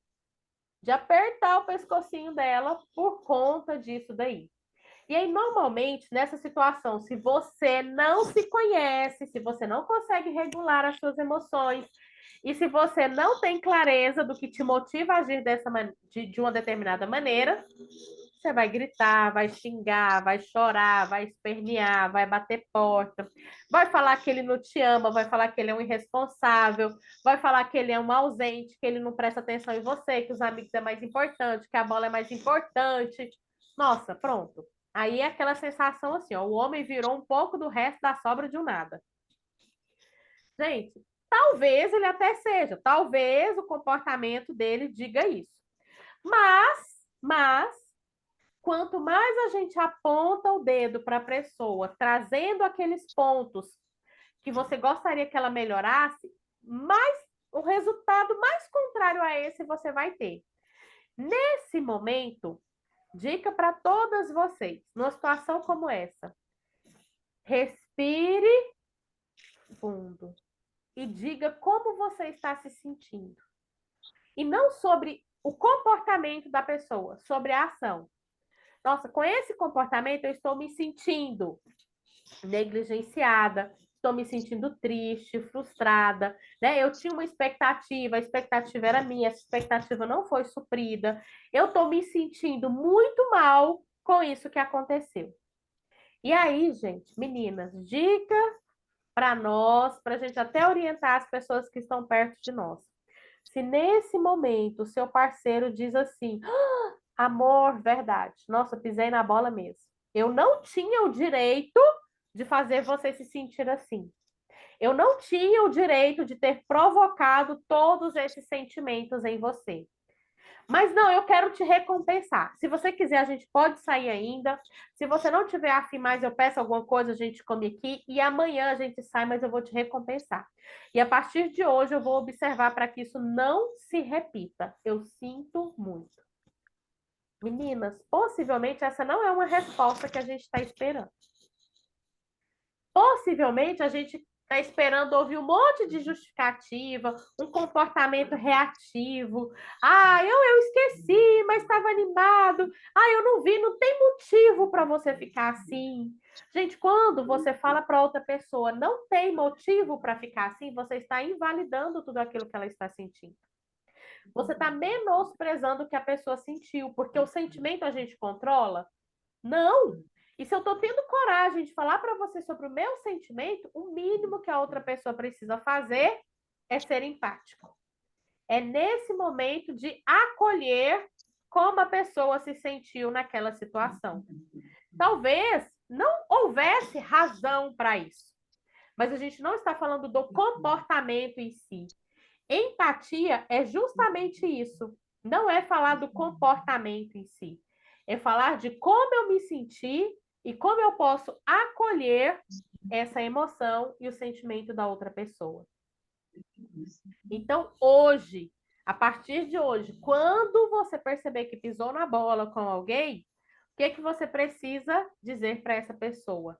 De apertar o pescocinho dela por conta disso daí. E aí, normalmente, nessa situação, se você não se conhece, se você não consegue regular as suas emoções, e se você não tem clareza do que te motiva a agir de uma determinada maneira, você vai gritar, vai xingar, vai chorar, vai espernear, vai bater porta, vai falar que ele não te ama, vai falar que ele é um irresponsável, vai falar que ele é um ausente, que ele não presta atenção em você, que os amigos é mais importante, que a bola é mais importante. Nossa, pronto. Aí é aquela sensação assim, ó, o homem virou um pouco do resto da sobra de um nada. Gente, talvez ele até seja, talvez o comportamento dele diga isso. Mas quanto mais a gente aponta o dedo para a pessoa, trazendo aqueles pontos que você gostaria que ela melhorasse, mais o resultado mais contrário a esse você vai ter. Nesse momento, dica para todas vocês, numa situação como essa, respire fundo e diga como você está se sentindo. E não sobre o comportamento da pessoa, sobre a ação. Nossa, com esse comportamento eu estou me sentindo negligenciada, estou me sentindo triste, frustrada, né? Eu tinha uma expectativa, a expectativa era minha, essa expectativa não foi suprida. Eu estou me sentindo muito mal com isso que aconteceu. E aí, gente, meninas, dica para nós, para a gente até orientar as pessoas que estão perto de nós. Se nesse momento o seu parceiro diz assim, amor, verdade, nossa, pisei na bola mesmo. Eu não tinha o direito de fazer você se sentir assim. Eu não tinha o direito de ter provocado todos esses sentimentos em você. Mas não, eu quero te recompensar. Se você quiser, a gente pode sair ainda. Se você não tiver afim mais, eu peço alguma coisa, a gente come aqui. E amanhã a gente sai, mas eu vou te recompensar. E a partir de hoje eu vou observar para que isso não se repita. Eu sinto muito. Meninas, possivelmente essa não é uma resposta que a gente está esperando. Possivelmente a gente está esperando ouvir um monte de justificativa, um comportamento reativo. Ah, eu esqueci, mas estava animado. Ah, eu não vi, não tem motivo para você ficar assim. Gente, quando você fala para outra pessoa, não tem motivo para ficar assim, você está invalidando tudo aquilo que ela está sentindo. Você está menosprezando o que a pessoa sentiu, porque o sentimento a gente controla? Não! E se eu estou tendo coragem de falar para você sobre o meu sentimento, o mínimo que a outra pessoa precisa fazer é ser empático. É nesse momento de acolher como a pessoa se sentiu naquela situação. Talvez não houvesse razão para isso, mas a gente não está falando do comportamento em si. Empatia é justamente isso. Não é falar do comportamento em si. É falar de como eu me senti e como eu posso acolher essa emoção e o sentimento da outra pessoa. Então, hoje, a partir de hoje, quando você perceber que pisou na bola com alguém, o que é que você precisa dizer para essa pessoa?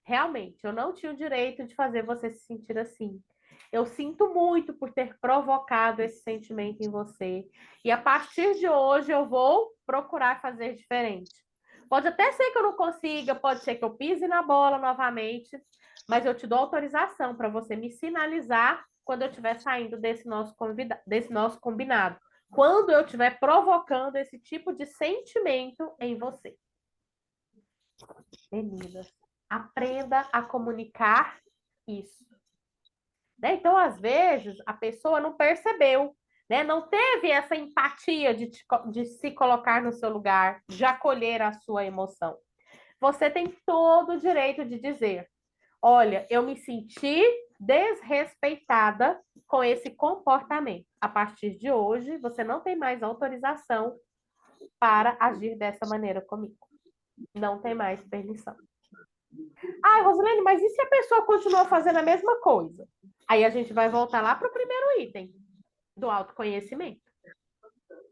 Realmente, eu não tinha o direito de fazer você se sentir assim. Eu sinto muito por ter provocado esse sentimento em você. E a partir de hoje eu vou procurar fazer diferente. Pode até ser que eu não consiga, pode ser que eu pise na bola novamente, mas eu te dou autorização para você me sinalizar quando eu estiver saindo desse nosso combinado. Quando eu estiver provocando esse tipo de sentimento em você. Meninas, aprenda a comunicar isso. Né? Então, às vezes, a pessoa não percebeu, né? Não teve essa empatia de se colocar no seu lugar, de acolher a sua emoção. Você tem todo o direito de dizer: olha, eu me senti desrespeitada com esse comportamento. A partir de hoje, você não tem mais autorização para agir dessa maneira comigo. Não tem mais permissão. Ah, Rosilene, mas e se a pessoa continua fazendo a mesma coisa? Aí a gente vai voltar lá para o primeiro item. do autoconhecimento.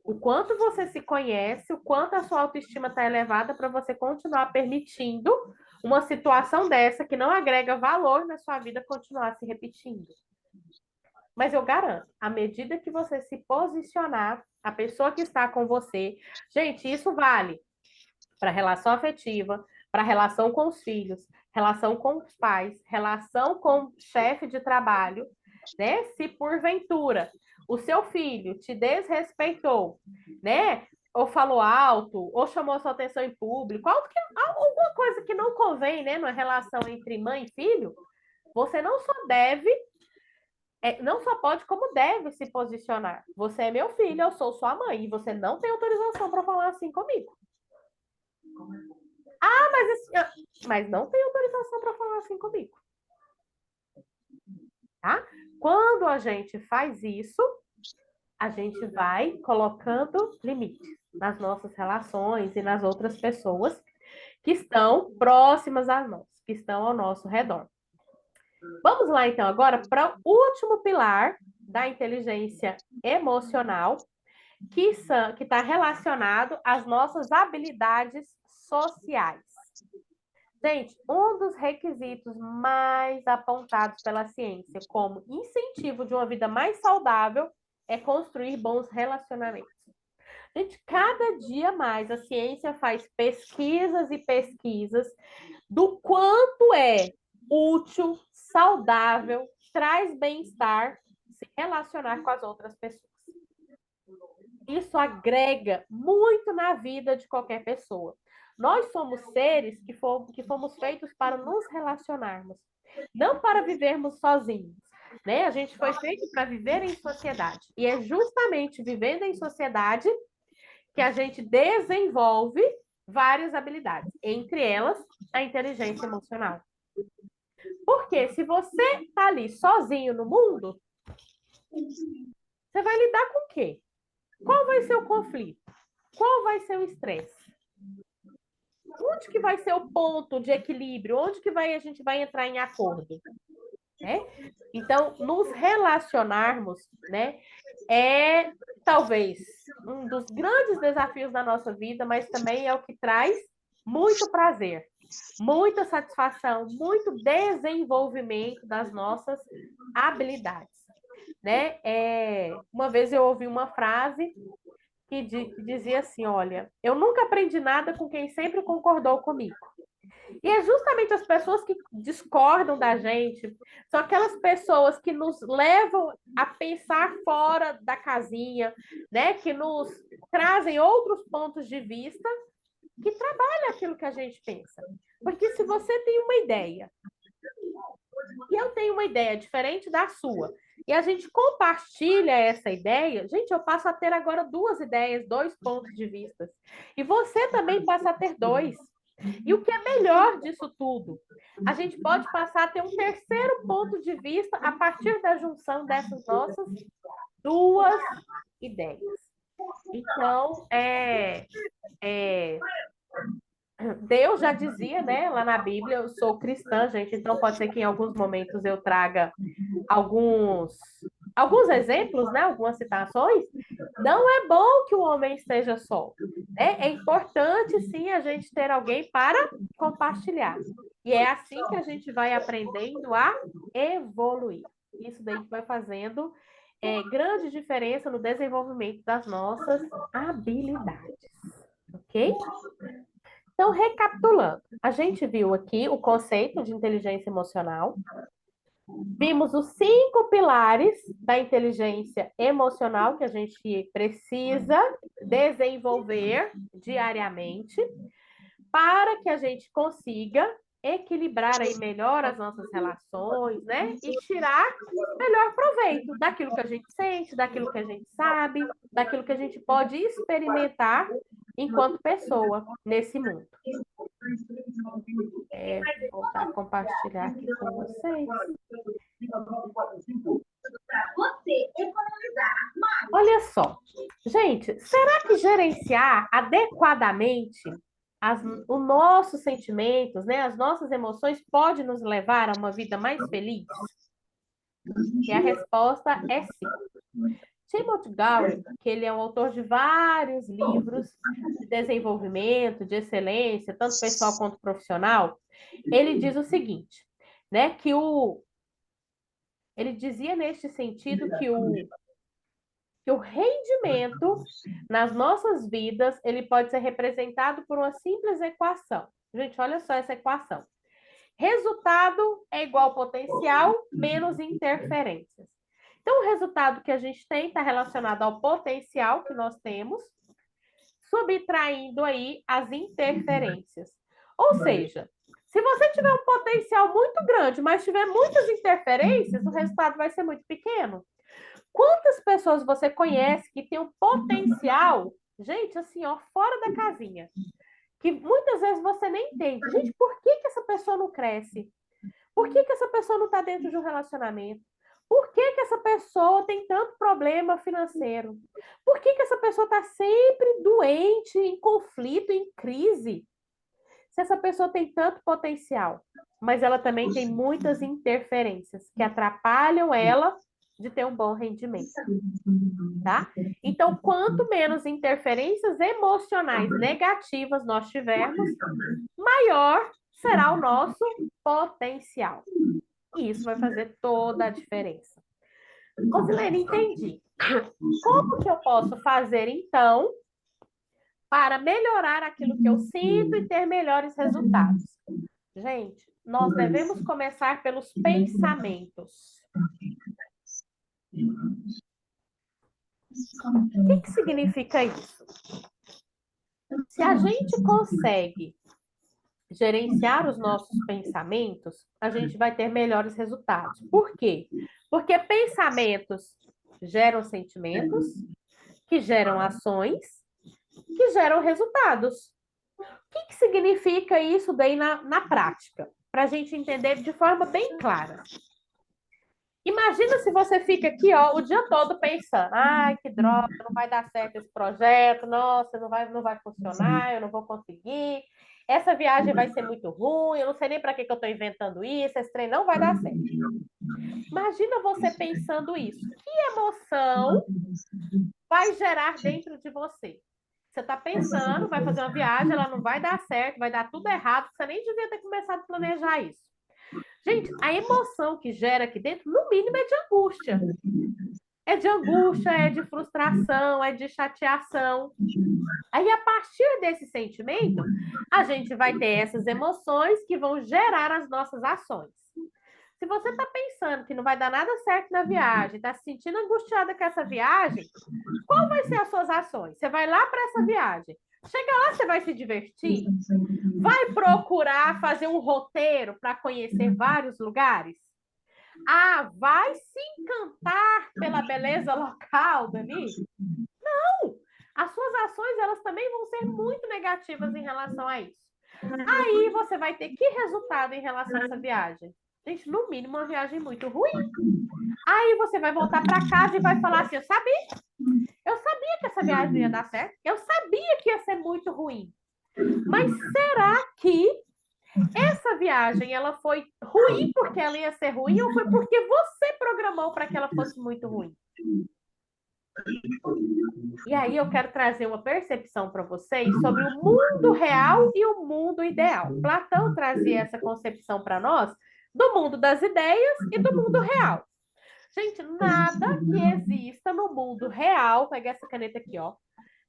O quanto você se conhece, o quanto a sua autoestima está elevada para você continuar permitindo uma situação dessa que não agrega valor na sua vida continuar se repetindo. Mas eu garanto, à medida que você se posicionar, a pessoa que está com você, gente, isso vale para relação afetiva, para relação com os filhos, relação com os pais, relação com o chefe de trabalho, né? Se porventura o seu filho te desrespeitou, né? Ou falou alto, ou chamou sua atenção em público, alguma coisa que não convém, né? Na relação entre mãe e filho, você não só deve, não só pode, como deve se posicionar. Você é meu filho, eu sou sua mãe, e você não tem autorização para falar assim comigo. Mas não tem autorização para falar assim comigo. Tá? Quando a gente faz isso, a gente vai colocando limites nas nossas relações e nas outras pessoas que estão próximas a nós, que estão ao nosso redor. Vamos lá, então, agora para o último pilar da inteligência emocional, que está relacionado às nossas habilidades sociais. Gente, um dos requisitos mais apontados pela ciência como incentivo de uma vida mais saudável é construir bons relacionamentos. Gente, cada dia mais a ciência faz pesquisas e pesquisas do quanto é útil, saudável, traz bem-estar se relacionar com as outras pessoas. Isso agrega muito na vida de qualquer pessoa. Nós somos seres que fomos feitos para nos relacionarmos, não para vivermos sozinhos. Né? A gente foi feito para viver em sociedade. E é justamente vivendo em sociedade que a gente desenvolve várias habilidades, entre elas a inteligência emocional. Porque se você está ali sozinho no mundo, você vai lidar com o quê? Qual vai ser o conflito? Qual vai ser o estresse? Onde que vai ser o ponto de equilíbrio? Onde que a gente vai entrar em acordo? Né? Então, nos relacionarmos, né, é talvez um dos grandes desafios da nossa vida, mas também é o que traz muito prazer, muita satisfação, muito desenvolvimento das nossas habilidades. Né? Uma vez eu ouvi uma frase que dizia assim, olha, eu nunca aprendi nada com quem sempre concordou comigo. E é justamente as pessoas que discordam da gente, são aquelas pessoas que nos levam a pensar fora da casinha, né? Que nos trazem outros pontos de vista que trabalham aquilo que a gente pensa. Porque se você tem uma ideia e eu tenho uma ideia diferente da sua, e a gente compartilha essa ideia, gente, eu passo a ter agora duas ideias, dois pontos de vista. E você também passa a ter dois. E o que é melhor disso tudo? A gente pode passar a ter um terceiro ponto de vista a partir da junção dessas nossas duas ideias. Então, Deus já dizia, né, lá na Bíblia, eu sou cristã, gente, então pode ser que em alguns momentos eu traga alguns exemplos, né, algumas citações. Não é bom que o homem esteja só. Né? É importante, sim, a gente ter alguém para compartilhar. E é assim que a gente vai aprendendo a evoluir. Isso daí vai fazendo grande diferença no desenvolvimento das nossas habilidades. Ok? Então, recapitulando, a gente viu aqui o conceito de inteligência emocional, vimos os 5 pilares da inteligência emocional que a gente precisa desenvolver diariamente para que a gente consiga equilibrar aí melhor as nossas relações, né? E tirar melhor proveito daquilo que a gente sente, daquilo que a gente sabe, daquilo que a gente pode experimentar enquanto pessoa nesse mundo. Vou voltar a compartilhar aqui com vocês. Olha só, gente, será que gerenciar adequadamente os nossos sentimentos, né, as nossas emoções, pode nos levar a uma vida mais feliz? E a resposta é sim. Timothy Garrett, que ele é um autor de vários livros de desenvolvimento, de excelência, tanto pessoal quanto profissional, ele diz o seguinte, né, ele dizia neste sentido que o rendimento nas nossas vidas, ele pode ser representado por uma simples equação. Gente, olha só essa equação. Resultado é igual potencial menos interferências. Então, o resultado que a gente tem está relacionado ao potencial que nós temos, subtraindo aí as interferências. Ou seja, se você tiver um potencial muito grande, mas tiver muitas interferências, o resultado vai ser muito pequeno. Quantas pessoas você conhece que tem um potencial, gente, assim, ó, fora da casinha, que muitas vezes você nem entende. Gente, por que essa pessoa não cresce? Por que essa pessoa não está dentro de um relacionamento? Por que essa pessoa tem tanto problema financeiro? Por que essa pessoa está sempre doente, em conflito, em crise? Se essa pessoa tem tanto potencial, mas ela também tem muitas interferências que atrapalham ela de ter um bom rendimento, tá? Então, quanto menos interferências emocionais negativas nós tivermos, maior será o nosso potencial. E isso vai fazer toda a diferença. Rosilene, entendi. Como que eu posso fazer, então, para melhorar aquilo que eu sinto e ter melhores resultados? Gente, nós devemos começar pelos pensamentos. O que significa isso? Se a gente consegue gerenciar os nossos pensamentos, a gente vai ter melhores resultados. Por quê? Porque pensamentos geram sentimentos, que geram ações, que geram resultados. O que significa isso daí na prática? Para a gente entender de forma bem clara. Imagina se você fica aqui, ó, o dia todo pensando, ai, que droga, não vai dar certo esse projeto, nossa, não vai funcionar, eu não vou conseguir, essa viagem vai ser muito ruim, eu não sei nem para que eu estou inventando isso, esse trem não vai dar certo. Imagina você pensando isso. Que emoção vai gerar dentro de você? Você está pensando, vai fazer uma viagem, ela não vai dar certo, vai dar tudo errado, você nem devia ter começado a planejar isso. Gente, a emoção que gera aqui dentro, no mínimo, é de angústia. É de angústia, é de frustração, é de chateação. Aí, a partir desse sentimento, a gente vai ter essas emoções que vão gerar as nossas ações. Se você está pensando que não vai dar nada certo na viagem, está se sentindo angustiada com essa viagem, qual vai ser as suas ações? Você vai lá para essa viagem. Chega lá, você vai se divertir? Vai procurar fazer um roteiro para conhecer vários lugares? Ah, vai se encantar pela beleza local, Dani? Não! As suas ações, elas também vão ser muito negativas em relação a isso. Aí você vai ter que resultado em relação a essa viagem? Gente, no mínimo, uma viagem muito ruim. Aí você vai voltar para casa e vai falar assim, eu sabia que essa viagem não ia dar certo, eu sabia que ia ser muito ruim. Mas será que essa viagem ela foi ruim porque ela ia ser ruim ou foi porque você programou para que ela fosse muito ruim? E aí eu quero trazer uma percepção para vocês sobre o mundo real e o mundo ideal. Platão trazia essa concepção para nós do mundo das ideias e do mundo real. Gente, nada que exista no mundo real, peguei essa caneta aqui, ó.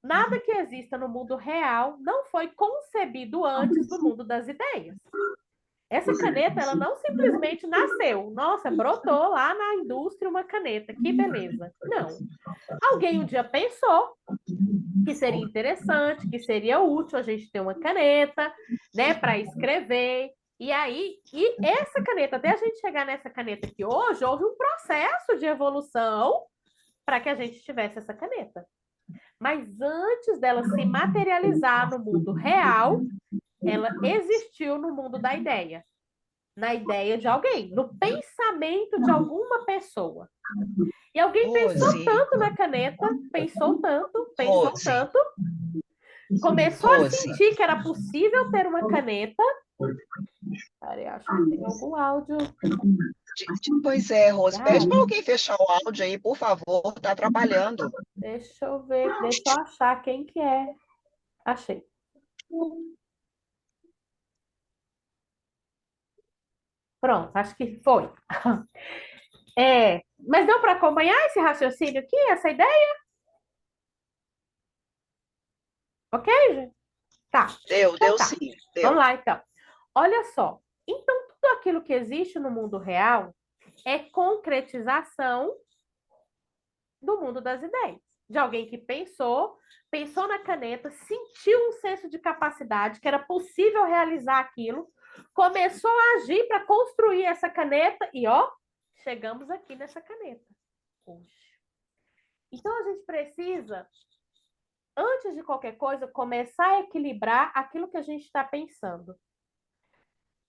Nada que exista no mundo real não foi concebido antes do mundo das ideias. Essa caneta, ela não simplesmente nasceu. Nossa, brotou lá na indústria uma caneta. Que beleza. Não. Alguém um dia pensou que seria interessante, que seria útil a gente ter uma caneta, né, para escrever. E essa caneta, até a gente chegar nessa caneta aqui hoje, houve um processo de evolução para que a gente tivesse essa caneta. Mas antes dela se materializar no mundo real, ela existiu no mundo da ideia. Na ideia de alguém, no pensamento de alguma pessoa. E alguém pensou tanto na caneta, pensou tanto, começou a sentir que era possível ter uma caneta. Peraí, acho que tem algum áudio. Pois é, Rose, pede para Obrigada. alguém fechar o áudio aí, por favor, tá atrapalhando. Deixa eu ver, deixa eu achar quem que é. Achei. Pronto, acho que foi. Mas deu para acompanhar esse raciocínio aqui, essa ideia? Ok, gente? Tá. Deu, Então deu tá. sim, Vamos deu. lá, então. Olha só. Então, tudo aquilo que existe no mundo real é concretização do mundo das ideias. De alguém que pensou na caneta, sentiu um senso de capacidade, que era possível realizar aquilo, começou a agir para construir essa caneta e, ó, chegamos aqui nessa caneta. Puxa. Então, a gente precisa, antes de qualquer coisa, começar a equilibrar aquilo que a gente está pensando.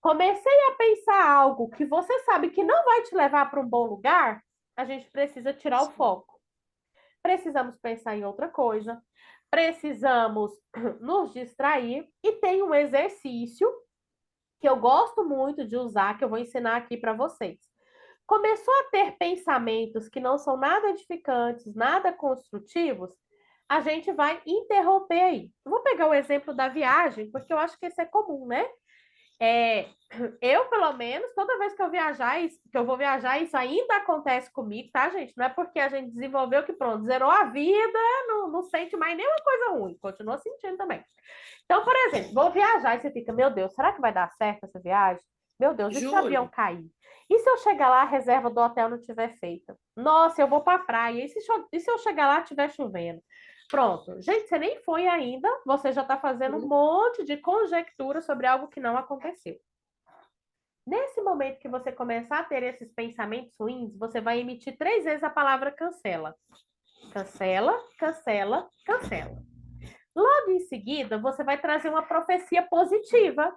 Comecei a pensar algo que você sabe que não vai te levar para um bom lugar, a gente precisa tirar o foco. Precisamos pensar em outra coisa, precisamos nos distrair e tem um exercício que eu gosto muito de usar, que eu vou ensinar aqui para vocês. Começou a ter pensamentos que não são nada edificantes, nada construtivos, a gente vai interromper aí. Eu vou pegar o exemplo da viagem, porque eu acho que esse é comum, né? É, eu, pelo menos, toda vez que eu viajar, que eu vou viajar, isso ainda acontece comigo, tá, gente? Não é porque a gente desenvolveu que pronto, zerou a vida, não sente mais nenhuma coisa ruim, continua sentindo também. Então, por exemplo, vou viajar e você fica, meu Deus, será que vai dar certo essa viagem? Meu Deus, e se o avião Júlio, cair? E se eu chegar lá, a reserva do hotel não tiver feita? Nossa, eu vou para a praia. E se eu chegar lá, estiver chovendo? Pronto. Gente, você nem foi ainda, você já está fazendo um monte de conjectura sobre algo que não aconteceu. Nesse momento que você começar a ter esses pensamentos ruins, você vai emitir 3 vezes a palavra cancela. Cancela, cancela, cancela. Logo em seguida, você vai trazer uma profecia positiva.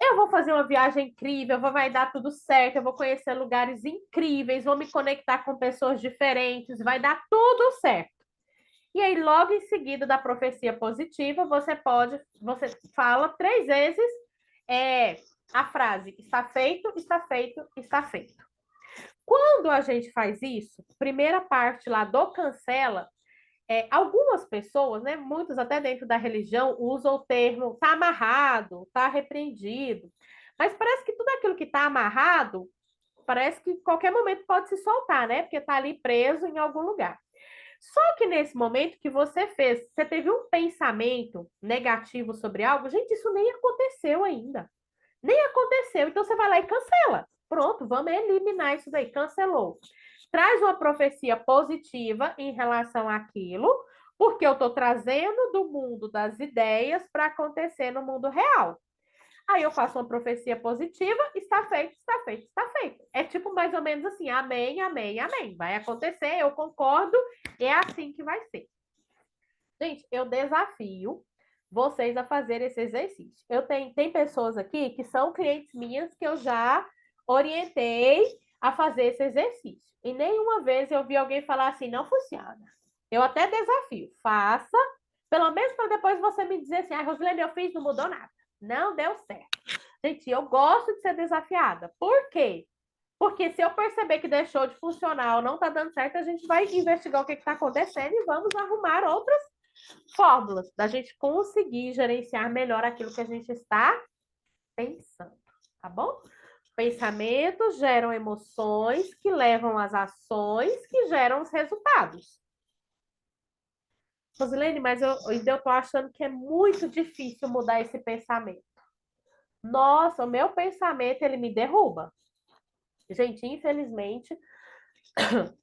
Eu vou fazer uma viagem incrível, vai dar tudo certo, eu vou conhecer lugares incríveis, vou me conectar com pessoas diferentes, vai dar tudo certo. E aí, logo em seguida da profecia positiva, você fala 3 vezes é, a frase está feito, está feito, está feito. Quando a gente faz isso, primeira parte lá do cancela, algumas pessoas, né, muitos até dentro da religião, usam o termo tá amarrado, tá repreendido. Mas parece que tudo aquilo que está amarrado, parece que em qualquer momento pode se soltar, né? Porque está ali preso em algum lugar. Só que nesse momento que você fez, você teve um pensamento negativo sobre algo, gente, isso nem aconteceu ainda. Nem aconteceu. Então você vai lá e cancela. Pronto, vamos eliminar isso daí. Cancelou. Traz uma profecia positiva em relação àquilo, porque eu estou trazendo do mundo das ideias para acontecer no mundo real. Aí eu faço uma profecia positiva, está feito, está feito, está feito. É tipo mais ou menos assim, amém, amém, amém. Vai acontecer, eu concordo, é assim que vai ser. Gente, eu desafio vocês a fazer esse exercício. Tem pessoas aqui que são clientes minhas que eu já orientei a fazer esse exercício. E nenhuma vez eu vi alguém falar assim, não funciona. Eu até desafio, faça, pelo menos para depois você me dizer assim, ah, Rosilene, eu fiz, não mudou nada. Não deu certo. Gente, eu gosto de ser desafiada. Por quê? Porque se eu perceber que deixou de funcionar ou não está dando certo, a gente vai investigar o que está acontecendo e vamos arrumar outras fórmulas da gente conseguir gerenciar melhor aquilo que a gente está pensando, tá bom? Pensamentos geram emoções que levam às ações que geram os resultados. Rosilene, mas eu ainda estou achando que é muito difícil mudar esse pensamento. Nossa, o meu pensamento, ele me derruba. Gente, infelizmente,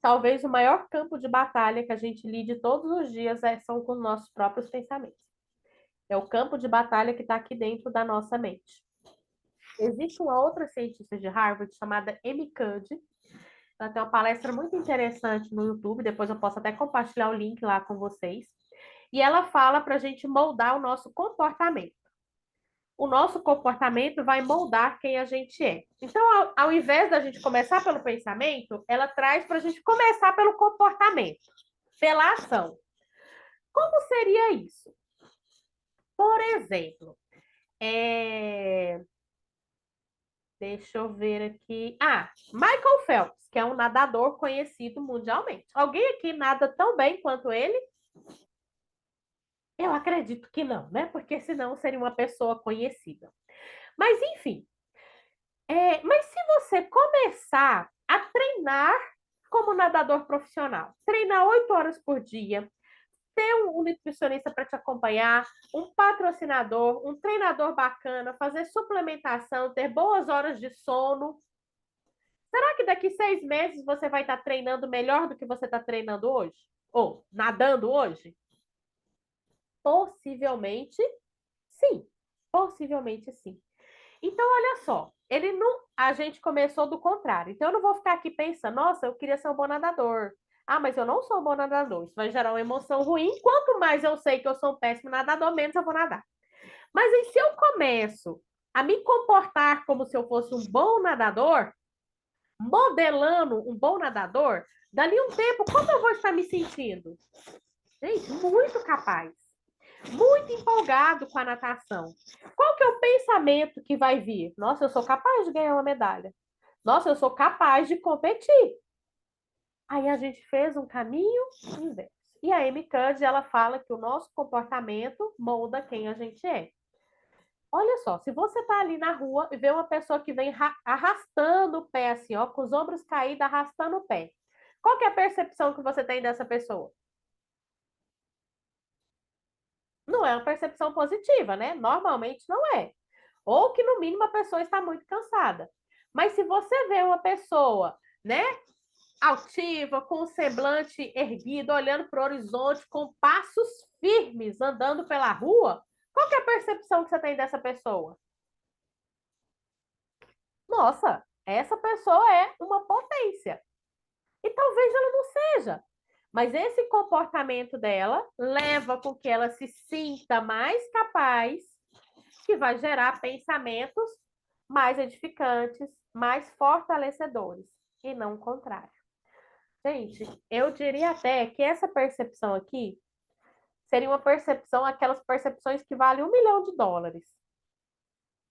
talvez o maior campo de batalha que a gente lide todos os dias são com os nossos próprios pensamentos. É o campo de batalha que está aqui dentro da nossa mente. Existe uma outra cientista de Harvard chamada Amy Cuddy. Ela tem uma palestra muito interessante no YouTube, depois eu posso até compartilhar o link lá com vocês. E ela fala para a gente moldar o nosso comportamento. O nosso comportamento vai moldar quem a gente é. Então, ao invés da gente começar pelo pensamento, ela traz para a gente começar pelo comportamento, pela ação. Como seria isso? Por exemplo, Deixa eu ver aqui. Ah, Michael Phelps, que é um nadador conhecido mundialmente. Alguém aqui nada tão bem quanto ele? Eu acredito que não, né? Porque senão seria uma pessoa conhecida. Mas enfim, mas se você começar a treinar como nadador profissional, treinar 8 horas por dia, ter um nutricionista para te acompanhar, um patrocinador, um treinador bacana, fazer suplementação, ter boas horas de sono. Será que daqui 6 meses você vai estar treinando melhor do que você está treinando hoje? Ou nadando hoje? Possivelmente sim. Possivelmente sim. Então, olha só, ele não, a gente começou do contrário. Então, eu não vou ficar aqui pensando, nossa, eu queria ser um bom nadador. Ah, mas eu não sou um bom nadador. Isso vai gerar uma emoção ruim. Quanto mais eu sei que eu sou um péssimo nadador, menos eu vou nadar. Mas e se eu começo a me comportar como se eu fosse um bom nadador, modelando um bom nadador, dali um tempo, como eu vou estar me sentindo? Gente, muito capaz, muito empolgado com a natação. Qual que é o pensamento que vai vir? Nossa, eu sou capaz de ganhar uma medalha. Nossa, eu sou capaz de competir. Aí a gente fez um caminho inverso. E a Amy Cuddy, ela fala que o nosso comportamento molda quem a gente é. Olha só, se você tá ali na rua e vê uma pessoa que vem arrastando o pé assim, ó, com os ombros caídos, arrastando o pé. Qual que é a percepção que você tem dessa pessoa? Não é uma percepção positiva, né? Normalmente não é. Ou que, no mínimo, a pessoa está muito cansada. Mas se você vê uma pessoa, né, altiva, com o semblante erguido, olhando para o horizonte, com passos firmes, andando pela rua, qual que é a percepção que você tem dessa pessoa? Nossa, essa pessoa é uma potência. E talvez ela não seja. Mas esse comportamento dela leva com que ela se sinta mais capaz, que vai gerar pensamentos mais edificantes, mais fortalecedores, e não o contrário. Gente, eu diria até que essa percepção aqui seria uma percepção, aquelas percepções que valem US$ 1 milhão.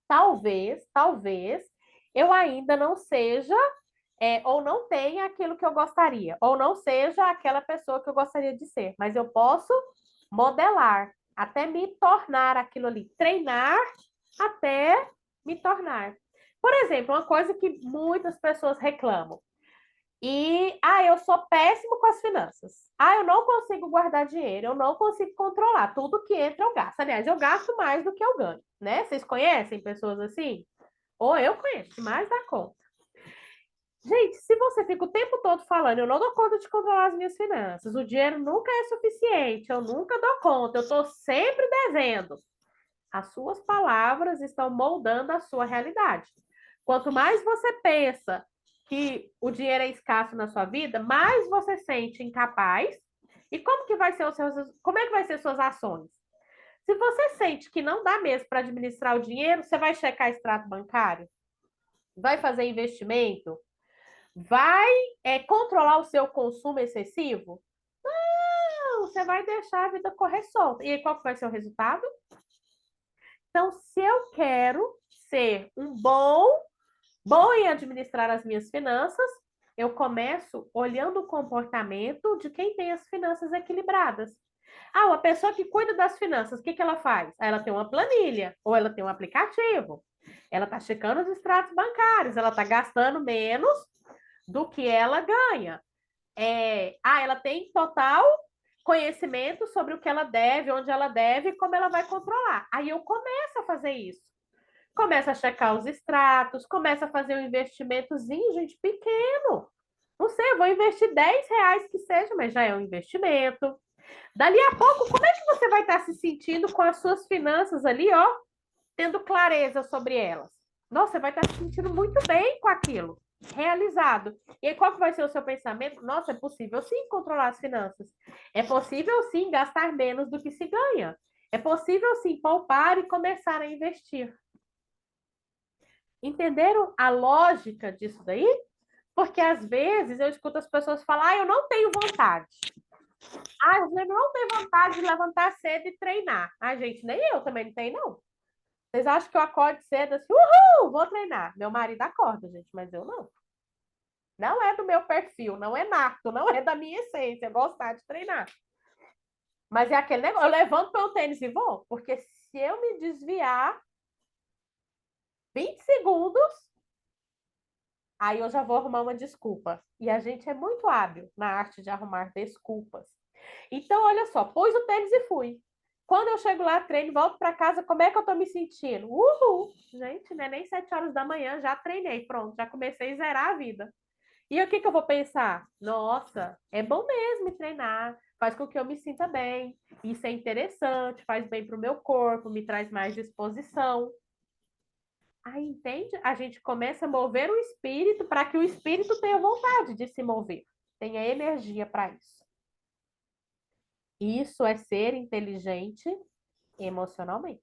Talvez, eu ainda não seja, ou não tenha aquilo que eu gostaria, ou não seja aquela pessoa que eu gostaria de ser, mas eu posso modelar, até me tornar aquilo ali, treinar até me tornar. Por exemplo, uma coisa que muitas pessoas reclamam. Eu sou péssimo com as finanças. Eu não consigo guardar dinheiro, eu não consigo controlar. Tudo que entra eu gasto. Aliás, eu gasto mais do que eu ganho, né? Vocês conhecem pessoas assim? Ou eu conheço, mais da conta. Gente, se você fica o tempo todo falando, eu não dou conta de controlar as minhas finanças, o dinheiro nunca é suficiente, eu nunca dou conta, eu estou sempre devendo. As suas palavras estão moldando a sua realidade. Quanto mais você pensa que o dinheiro é escasso na sua vida, mais você sente incapaz. E como que vai ser como é que vai ser suas ações? Se você sente que não dá mesmo para administrar o dinheiro, você vai checar extrato bancário? Vai fazer investimento? Vai controlar o seu consumo excessivo? Não, você vai deixar a vida correr solta. E aí, qual que vai ser o resultado? Então, se eu quero ser um bom em administrar as minhas finanças, eu começo olhando o comportamento de quem tem as finanças equilibradas. Uma pessoa que cuida das finanças, o que que ela faz? Ela tem uma planilha, ou ela tem um aplicativo, ela está checando os extratos bancários, ela está gastando menos do que ela ganha. Ela tem total conhecimento sobre o que ela deve, onde ela deve e como ela vai controlar. Aí eu começo a fazer isso. Começa a checar os extratos, começa a fazer um investimentozinho, gente, pequeno. Não sei, eu vou investir R$ 10 que seja, mas já é um investimento. Dali a pouco, como é que você vai estar se sentindo com as suas finanças ali, ó, tendo clareza sobre elas? Nossa, você vai estar se sentindo muito bem com aquilo, realizado. E aí, qual que vai ser o seu pensamento? Nossa, é possível sim controlar as finanças. É possível sim gastar menos do que se ganha. É possível sim poupar e começar a investir. Entenderam a lógica disso daí? Porque às vezes eu escuto as pessoas falar, eu não tenho vontade. Eu não tenho vontade de levantar cedo e treinar. Gente, nem eu também não tenho, não. Vocês acham que eu acordo cedo assim, uhul, vou treinar. Meu marido acorda, gente, mas eu não. Não é do meu perfil, não é nato, não é da minha essência gostar de treinar. Mas é aquele negócio, eu levanto meu tênis e vou, porque se eu me desviar 20 segundos, aí eu já vou arrumar uma desculpa. E a gente é muito hábil na arte de arrumar desculpas. Então, olha só, pus o tênis e fui. Quando eu chego lá, treino, volto para casa, como é que eu tô me sentindo? Uhul! Gente, não é nem 7 horas da manhã, já treinei, pronto, já comecei a zerar a vida. E o que que eu vou pensar? Nossa, é bom mesmo treinar, faz com que eu me sinta bem, isso é interessante, faz bem para o meu corpo, me traz mais disposição. Aí, entende? A gente começa a mover o espírito para que o espírito tenha vontade de se mover, tenha energia para isso. Isso é ser inteligente emocionalmente.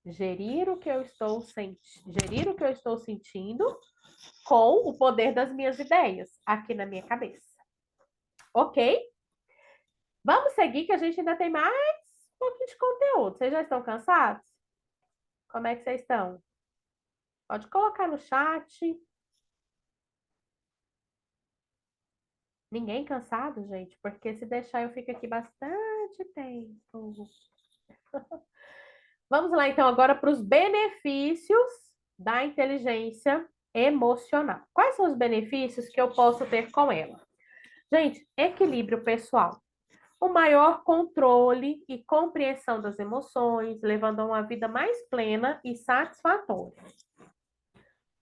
Gerir o que eu estou gerir o que eu estou sentindo com o poder das minhas ideias aqui na minha cabeça. Ok? Vamos seguir que a gente ainda tem mais um pouquinho de conteúdo. Vocês já estão cansados? Como é que vocês estão? Pode colocar no chat. Ninguém cansado, gente? Porque se deixar eu fico aqui bastante tempo. Vamos lá, então, agora para os benefícios da inteligência emocional. Quais são os benefícios que eu posso ter com ela? Gente, equilíbrio pessoal. O maior controle e compreensão das emoções, levando a uma vida mais plena e satisfatória.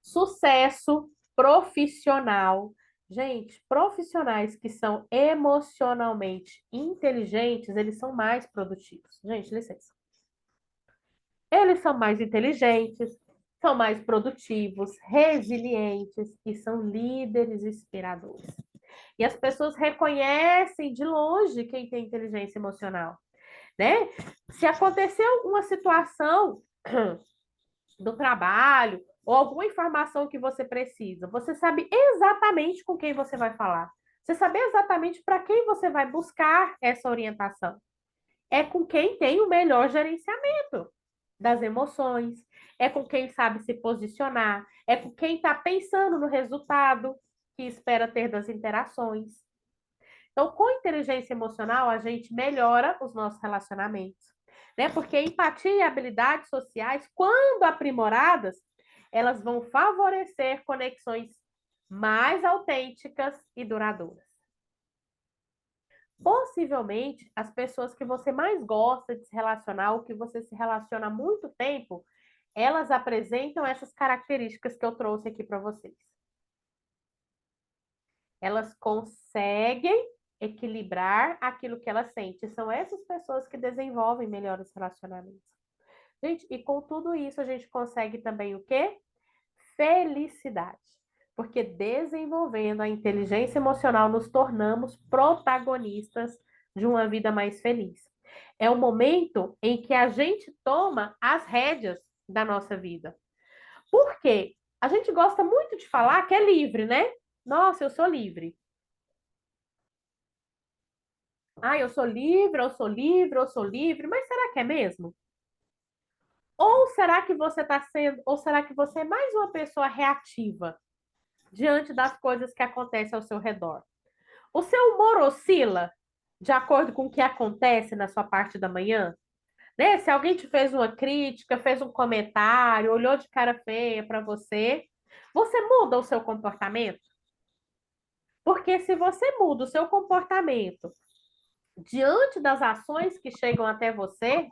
Sucesso profissional. Gente, profissionais que são emocionalmente inteligentes, eles são mais produtivos. Gente, licença. Eles são mais inteligentes, são mais produtivos, resilientes e são líderes inspiradores. E as pessoas reconhecem de longe quem tem inteligência emocional, né? Se aconteceu uma situação do trabalho ou alguma informação que você precisa, você sabe exatamente com quem você vai falar. Você sabe exatamente para quem você vai buscar essa orientação. É com quem tem o melhor gerenciamento das emoções, é com quem sabe se posicionar, é com quem está pensando no resultado que espera ter das interações. Então, com inteligência emocional, a gente melhora os nossos relacionamentos, né? Porque empatia e habilidades sociais, quando aprimoradas, elas vão favorecer conexões mais autênticas e duradouras. Possivelmente, as pessoas que você mais gosta de se relacionar, ou que você se relaciona há muito tempo, elas apresentam essas características que eu trouxe aqui para vocês. Elas conseguem equilibrar aquilo que elas sentem. São essas pessoas que desenvolvem melhores relacionamentos. Gente, e com tudo isso a gente consegue também o quê? Felicidade. Porque desenvolvendo a inteligência emocional nos tornamos protagonistas de uma vida mais feliz. É o momento em que a gente toma as rédeas da nossa vida. Por quê? A gente gosta muito de falar que é livre, né? Nossa, eu sou livre. Ah, eu sou livre, eu sou livre, eu sou livre, mas será que é mesmo? Ou será que você está sendo, ou será que você é mais uma pessoa reativa diante das coisas que acontecem ao seu redor? O seu humor oscila de acordo com o que acontece na sua parte da manhã? Né? Se alguém te fez uma crítica, fez um comentário, olhou de cara feia para você, você muda o seu comportamento? Porque se você muda o seu comportamento diante das ações que chegam até você,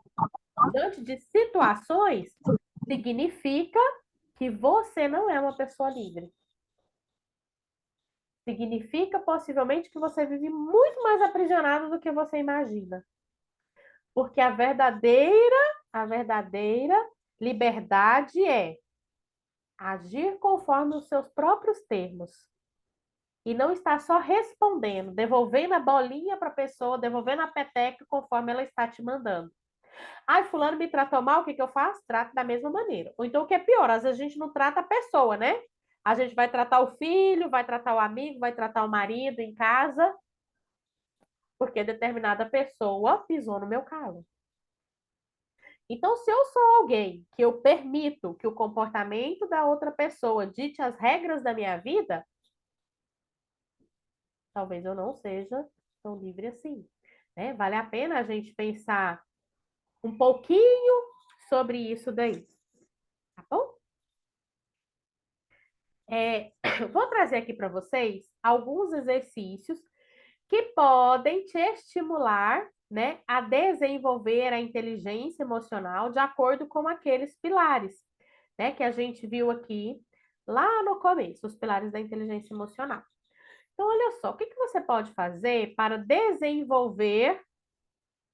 diante de situações, significa que você não é uma pessoa livre. Significa possivelmente que você vive muito mais aprisionado do que você imagina. Porque a verdadeira liberdade é agir conforme os seus próprios termos. E não estar só respondendo, devolvendo a bolinha para a pessoa, devolvendo a peteca conforme ela está te mandando. Ai, fulano me tratou mal, o que que eu faço? Trato da mesma maneira. Ou então o que é pior, às vezes a gente não trata a pessoa, né? A gente vai tratar o filho, vai tratar o amigo, vai tratar o marido em casa, porque determinada pessoa pisou no meu calo. Então, se eu sou alguém que eu permito que o comportamento da outra pessoa dite as regras da minha vida, talvez eu não seja tão livre assim, né? Vale a pena a gente pensar um pouquinho sobre isso daí, tá bom? Vou trazer aqui para vocês alguns exercícios que podem te estimular, né, a desenvolver a inteligência emocional de acordo com aqueles pilares, né, que a gente viu aqui lá no começo, os pilares da inteligência emocional. Então, olha só, o que que você pode fazer para desenvolver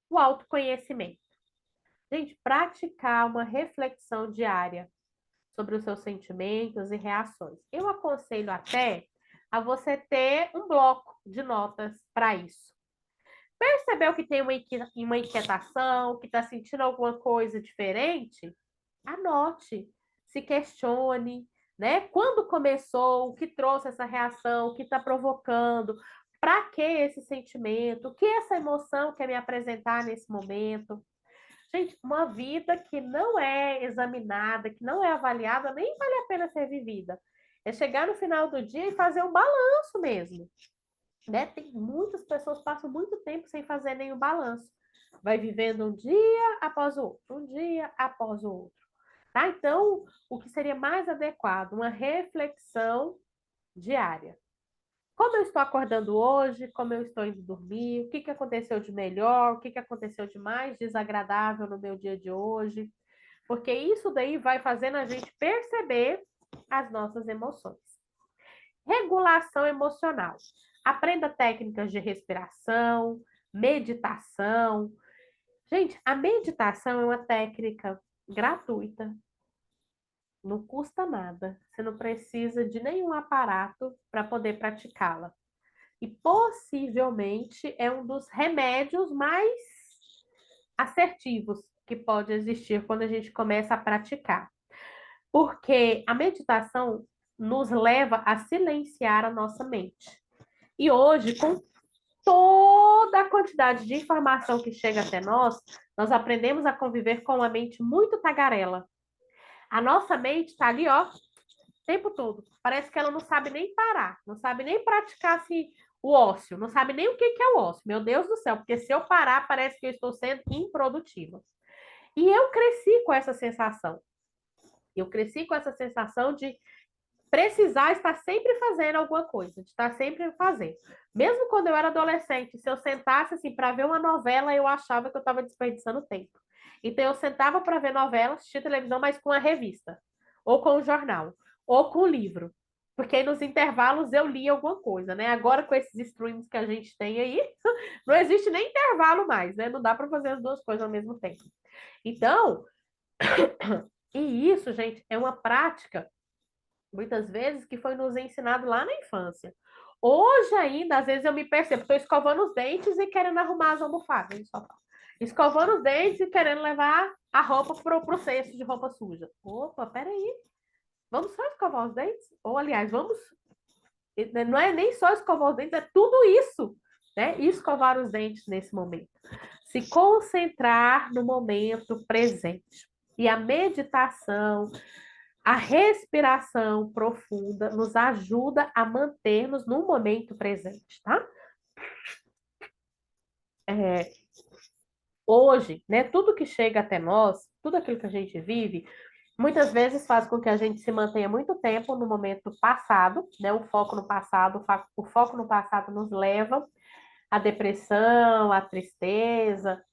o autoconhecimento? Gente, praticar uma reflexão diária sobre os seus sentimentos e reações. Eu aconselho até a você ter um bloco de notas para isso. Percebeu que tem uma inquietação, que está sentindo alguma coisa diferente? Anote, se questione, né? Quando começou, o que trouxe essa reação, o que está provocando, para que esse sentimento, o que essa emoção quer me apresentar nesse momento. Gente, uma vida que não é examinada, que não é avaliada, nem vale a pena ser vivida. É chegar no final do dia e fazer um balanço mesmo, né? Tem muitas pessoas que passam muito tempo sem fazer nenhum balanço. Vai vivendo um dia após o outro, um dia após o outro. Tá? Então, o que seria mais adequado? Uma reflexão diária. Como eu estou acordando hoje? Como eu estou indo dormir? O que que aconteceu de melhor? O que que aconteceu de mais desagradável no meu dia de hoje? Porque isso daí vai fazendo a gente perceber as nossas emoções. Regulação emocional. Aprenda técnicas de respiração, meditação. Gente, a meditação é uma técnica gratuita, não custa nada. Você não precisa de nenhum aparato para poder praticá-la. E possivelmente é um dos remédios mais assertivos que pode existir quando a gente começa a praticar. Porque a meditação nos leva a silenciar a nossa mente. E hoje, com toda a quantidade de informação que chega até nós, nós aprendemos a conviver com uma mente muito tagarela. A nossa mente está ali, ó, o tempo todo. Parece que ela não sabe nem parar, não sabe nem praticar assim, o ócio, não sabe nem o que é o ócio. Meu Deus do céu, porque se eu parar, parece que eu estou sendo improdutiva. E eu cresci com essa sensação. Eu cresci com essa sensação de precisar estar sempre fazendo alguma coisa, de estar sempre fazendo. Mesmo quando eu era adolescente, se eu sentasse assim para ver uma novela, eu achava que eu estava desperdiçando tempo. Então eu sentava para ver novela, assistir televisão, mas com a revista, ou com o jornal, ou com o livro. Porque aí nos intervalos eu lia alguma coisa, né? Agora com esses streams que a gente tem aí, não existe nem intervalo mais, né? Não dá para fazer as duas coisas ao mesmo tempo. Então, e isso, gente, é uma prática muitas vezes que foi nos ensinado lá na infância. Hoje ainda, às vezes eu me percebo, estou escovando os dentes e querendo arrumar as almofadas, escovando os dentes e querendo levar a roupa pro cesto de roupa suja. Opa, peraí, vamos só escovar os dentes? Ou, aliás, vamos... Não é nem só escovar os dentes, é tudo isso, né? E escovar os dentes nesse momento. Se concentrar no momento presente. E a meditação, a respiração profunda nos ajuda a manter-nos no momento presente, tá? Hoje, né, tudo que chega até nós, tudo aquilo que a gente vive, muitas vezes faz com que a gente se mantenha muito tempo no momento passado, né? O foco no passado, o foco no passado nos leva à depressão, à tristeza,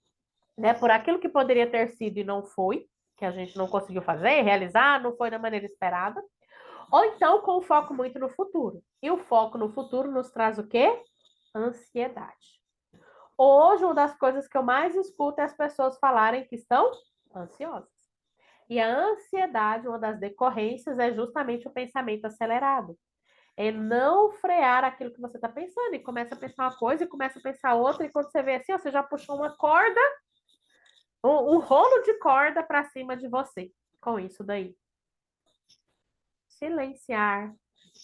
né? Por aquilo que poderia ter sido e não foi, que a gente não conseguiu fazer, realizar, não foi da maneira esperada. Ou então com o foco muito no futuro. E o foco no futuro nos traz o quê? Ansiedade. Hoje, uma das coisas que eu mais escuto é as pessoas falarem que estão ansiosas. E a ansiedade, uma das decorrências, é justamente o pensamento acelerado. É não frear aquilo que você está pensando. E começa a pensar uma coisa e começa a pensar outra. E quando você vê assim, você já puxou uma corda, um rolo de corda para cima de você. Com isso daí. Silenciar,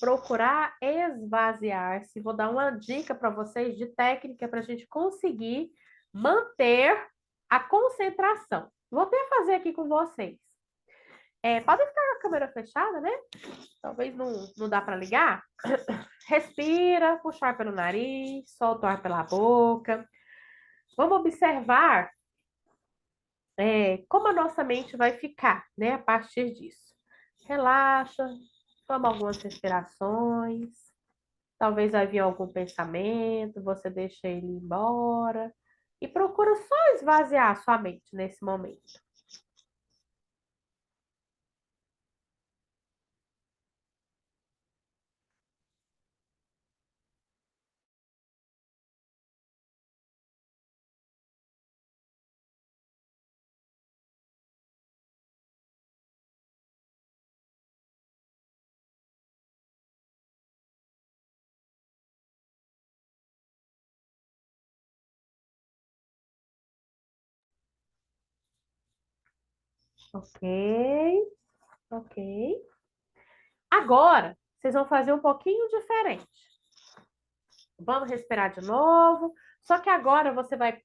procurar esvaziar-se. Vou dar uma dica para vocês de técnica para a gente conseguir manter a concentração. Vou até fazer aqui com vocês. Podem ficar com a câmera fechada, né? Talvez não dá para ligar. Respira, puxa o ar pelo nariz, solta o ar pela boca. Vamos observar como a nossa mente vai ficar, né, a partir disso. Relaxa, toma algumas respirações. Talvez vai vir algum pensamento, você deixa ele ir embora. E procura só esvaziar a sua mente nesse momento. Ok, ok. Agora, vocês vão fazer um pouquinho diferente. Vamos respirar de novo. Só que agora você vai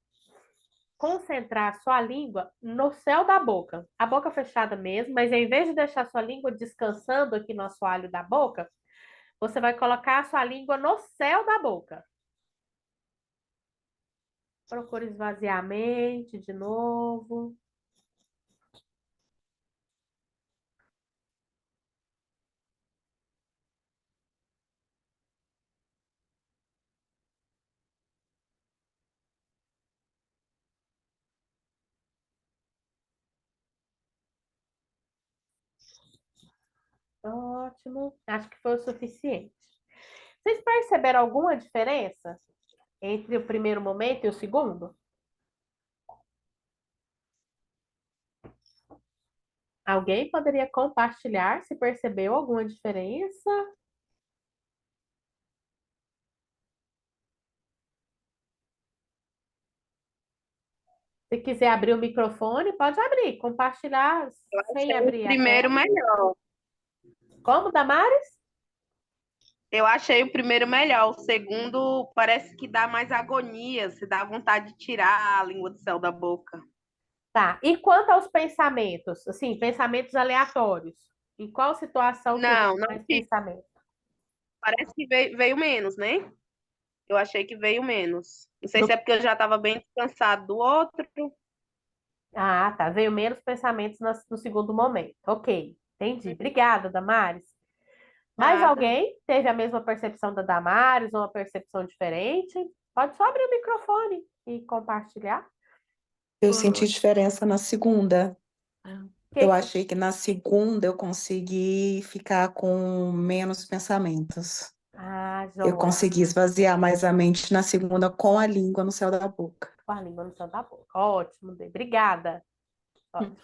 concentrar sua língua no céu da boca. A boca fechada mesmo, mas em vez de deixar sua língua descansando aqui no assoalho da boca, você vai colocar a sua língua no céu da boca. Procure esvaziar a mente de novo. Ótimo. Acho que foi o suficiente. Vocês perceberam alguma diferença entre o primeiro momento e o segundo? Alguém poderia compartilhar se percebeu alguma diferença? Se quiser abrir o microfone, pode abrir, compartilhar Eu sem achei o abrir a primeiro tela. melhor. Como, Damares? Eu achei o primeiro melhor. O segundo parece que dá mais agonia, se dá vontade de tirar a língua do céu da boca. Tá. E quanto aos pensamentos? Assim, pensamentos aleatórios. Em qual situação que vem Não, não mais tive. pensamento? Parece que veio menos, né? Eu achei que veio menos. Não sei se é No- porque eu já estava bem descansado do outro. Ah, tá. Veio menos pensamentos no segundo momento. Ok, entendi. Obrigada, Damares. Mais Nada. alguém teve a mesma percepção da Damares ou uma percepção diferente? Pode só abrir o microfone e compartilhar. Eu senti diferença na segunda. Eu Que... achei que na segunda eu consegui ficar com menos pensamentos. Ah, Eu joia. consegui esvaziar mais a mente na segunda com a língua no céu da boca. Com a língua no céu da boca. Ótimo, Dê. Obrigada. Ótimo.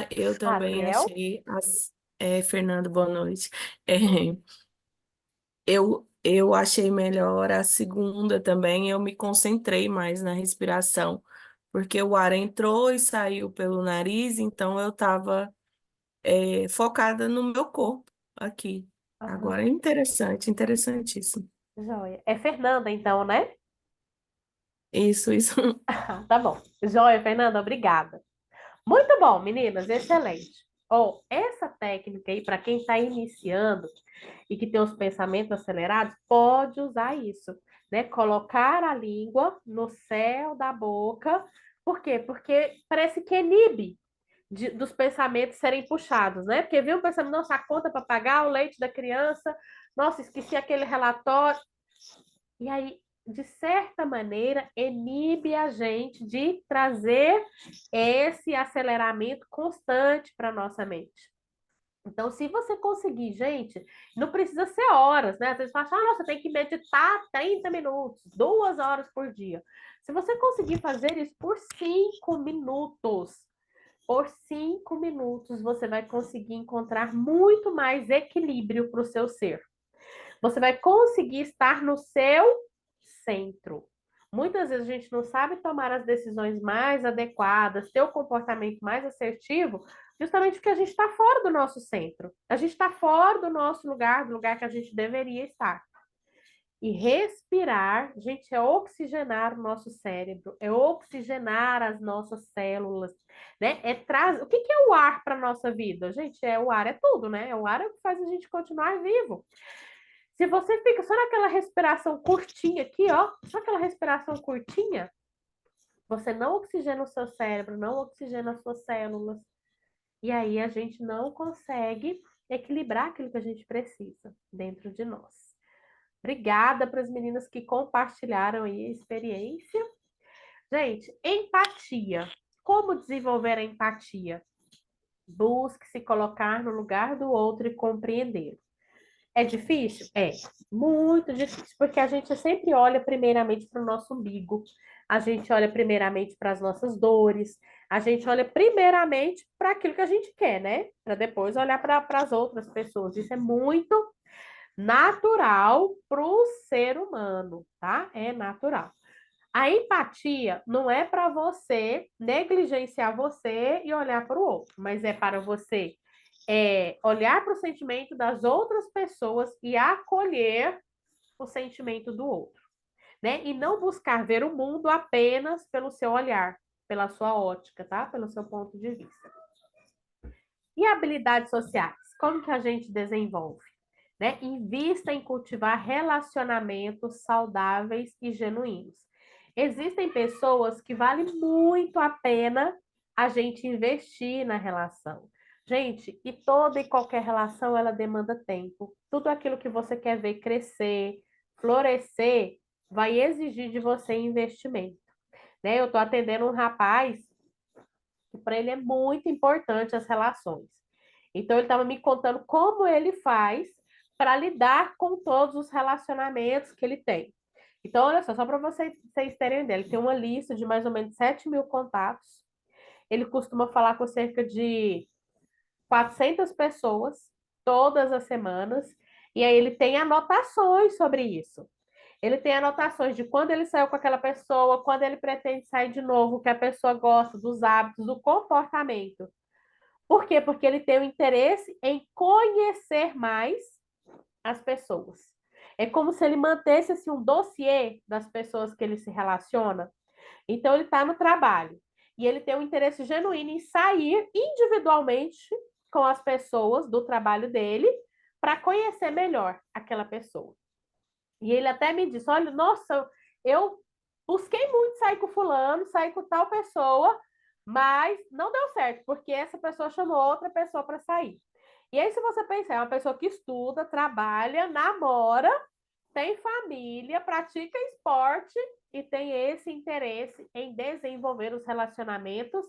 Eu também Raquel? achei. Fernando, boa noite. É, eu achei melhor a segunda também. Eu me concentrei mais na respiração, porque o ar entrou e saiu pelo nariz, então eu estava focada no meu corpo aqui. Aham, Agora é interessante, interessantíssimo. joia. É Fernanda, então, né? Isso. Tá bom. Joia, Fernanda, obrigada. Muito bom, meninas, excelente. Essa técnica aí, para quem está iniciando e que tem os pensamentos acelerados, pode usar isso, né? Colocar a língua no céu da boca. Por quê? Porque parece que inibe dos pensamentos serem puxados, né? Porque viu um pensamento, nossa, a conta para pagar, o leite da criança, nossa, esqueci aquele relatório. E aí, de certa maneira, inibe a gente de trazer esse aceleramento constante para a nossa mente. Então, se você conseguir, gente, não precisa ser horas, né? Às vezes fala, assim, nossa, tem que meditar 30 minutos, 2 horas por dia. Se você conseguir fazer isso por 5 minutos, você vai conseguir encontrar muito mais equilíbrio para o seu ser. Você vai conseguir estar no seu centro. Muitas vezes a gente não sabe tomar as decisões mais adequadas, ter o comportamento mais assertivo, justamente porque a gente está fora do nosso centro. A gente está fora do nosso lugar, do lugar que a gente deveria estar. E respirar, gente, é oxigenar o nosso cérebro, é oxigenar as nossas células, né? O que que é o ar para a nossa vida? Gente, o ar é tudo, né? O ar é o que faz a gente continuar vivo. Se você fica só naquela respiração curtinha aqui, ó, só aquela respiração curtinha, você não oxigena o seu cérebro, não oxigena as suas células. E aí a gente não consegue equilibrar aquilo que a gente precisa dentro de nós. Obrigada para as meninas que compartilharam aí a experiência. Gente, empatia. Como desenvolver a empatia? Busque se colocar no lugar do outro e compreender. É difícil? É muito difícil, porque a gente sempre olha primeiramente para o nosso umbigo, a gente olha primeiramente para as nossas dores, a gente olha primeiramente para aquilo que a gente quer, né? Para depois olhar para as outras pessoas. Isso é muito natural para o ser humano, tá? É natural. A empatia não é para você negligenciar você e olhar para o outro, mas é para você olhar para o sentimento das outras pessoas e acolher o sentimento do outro, né? E não buscar ver o mundo apenas pelo seu olhar, pela sua ótica, tá? Pelo seu ponto de vista. E habilidades sociais? Como que a gente desenvolve? Né? Invista em cultivar relacionamentos saudáveis e genuínos. Existem pessoas que vale muito a pena a gente investir na relação. Gente, e toda e qualquer relação, ela demanda tempo. Tudo aquilo que você quer ver crescer, florescer, vai exigir de você investimento. Né? Eu estou atendendo um rapaz que para ele é muito importante as relações. Então, ele estava me contando como ele faz para lidar com todos os relacionamentos que ele tem. Então, olha só para vocês terem ideia, ele tem uma lista de mais ou menos 7.000 contatos. Ele costuma falar com cerca de 400 pessoas todas as semanas. E aí ele tem anotações sobre isso. Ele tem anotações de quando ele saiu com aquela pessoa, quando ele pretende sair de novo, o que a pessoa gosta, dos hábitos, do comportamento. Por quê? Porque ele tem o interesse em conhecer mais as pessoas. É como se ele mantesse assim, um dossiê das pessoas que ele se relaciona. Então, ele está no trabalho e ele tem um interesse genuíno em sair individualmente com as pessoas do trabalho dele para conhecer melhor aquela pessoa. E ele até me disse, olha, nossa, eu busquei muito sair com fulano, sair com tal pessoa, mas não deu certo, porque essa pessoa chamou outra pessoa para sair. E aí, se você pensar, é uma pessoa que estuda, trabalha, namora, tem família, pratica esporte e tem esse interesse em desenvolver os relacionamentos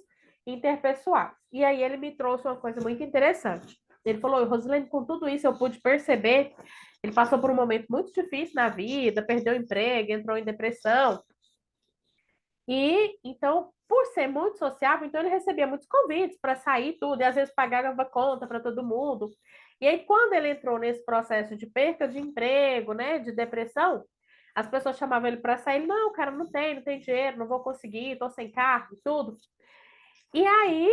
interpessoais. E aí ele me trouxe uma coisa muito interessante. Ele falou, Rosilene, com tudo isso eu pude perceber, ele passou por um momento muito difícil na vida, perdeu o emprego, entrou em depressão. E então, por ser muito sociável, então ele recebia muitos convites para sair tudo, e às vezes pagava conta para todo mundo. E aí, quando ele entrou nesse processo de perca de emprego, né, de depressão, as pessoas chamavam ele para sair, ele, não, cara, não tem dinheiro, não vou conseguir, estou sem carro e tudo. E aí,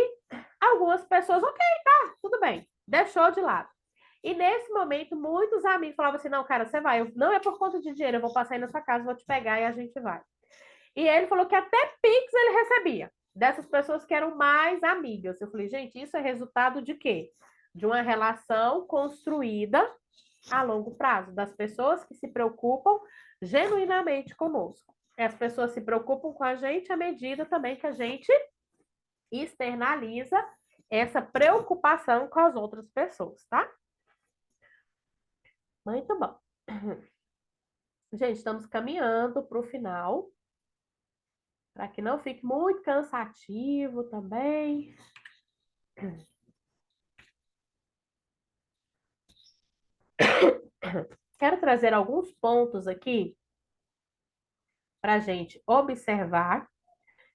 algumas pessoas, ok, tá, tudo bem, deixou de lado. E nesse momento, muitos amigos falavam assim, não, cara, você vai, não é por conta de dinheiro, eu vou passar aí na sua casa, vou te pegar e a gente vai. E ele falou que até Pix ele recebia, dessas pessoas que eram mais amigas. Eu falei, gente, isso é resultado de quê? De uma relação construída a longo prazo, das pessoas que se preocupam genuinamente conosco. As pessoas se preocupam com a gente à medida também que a gente externaliza essa preocupação com as outras pessoas, tá? Muito bom. Gente, estamos caminhando para o final, para que não fique muito cansativo também. Quero trazer alguns pontos aqui para a gente observar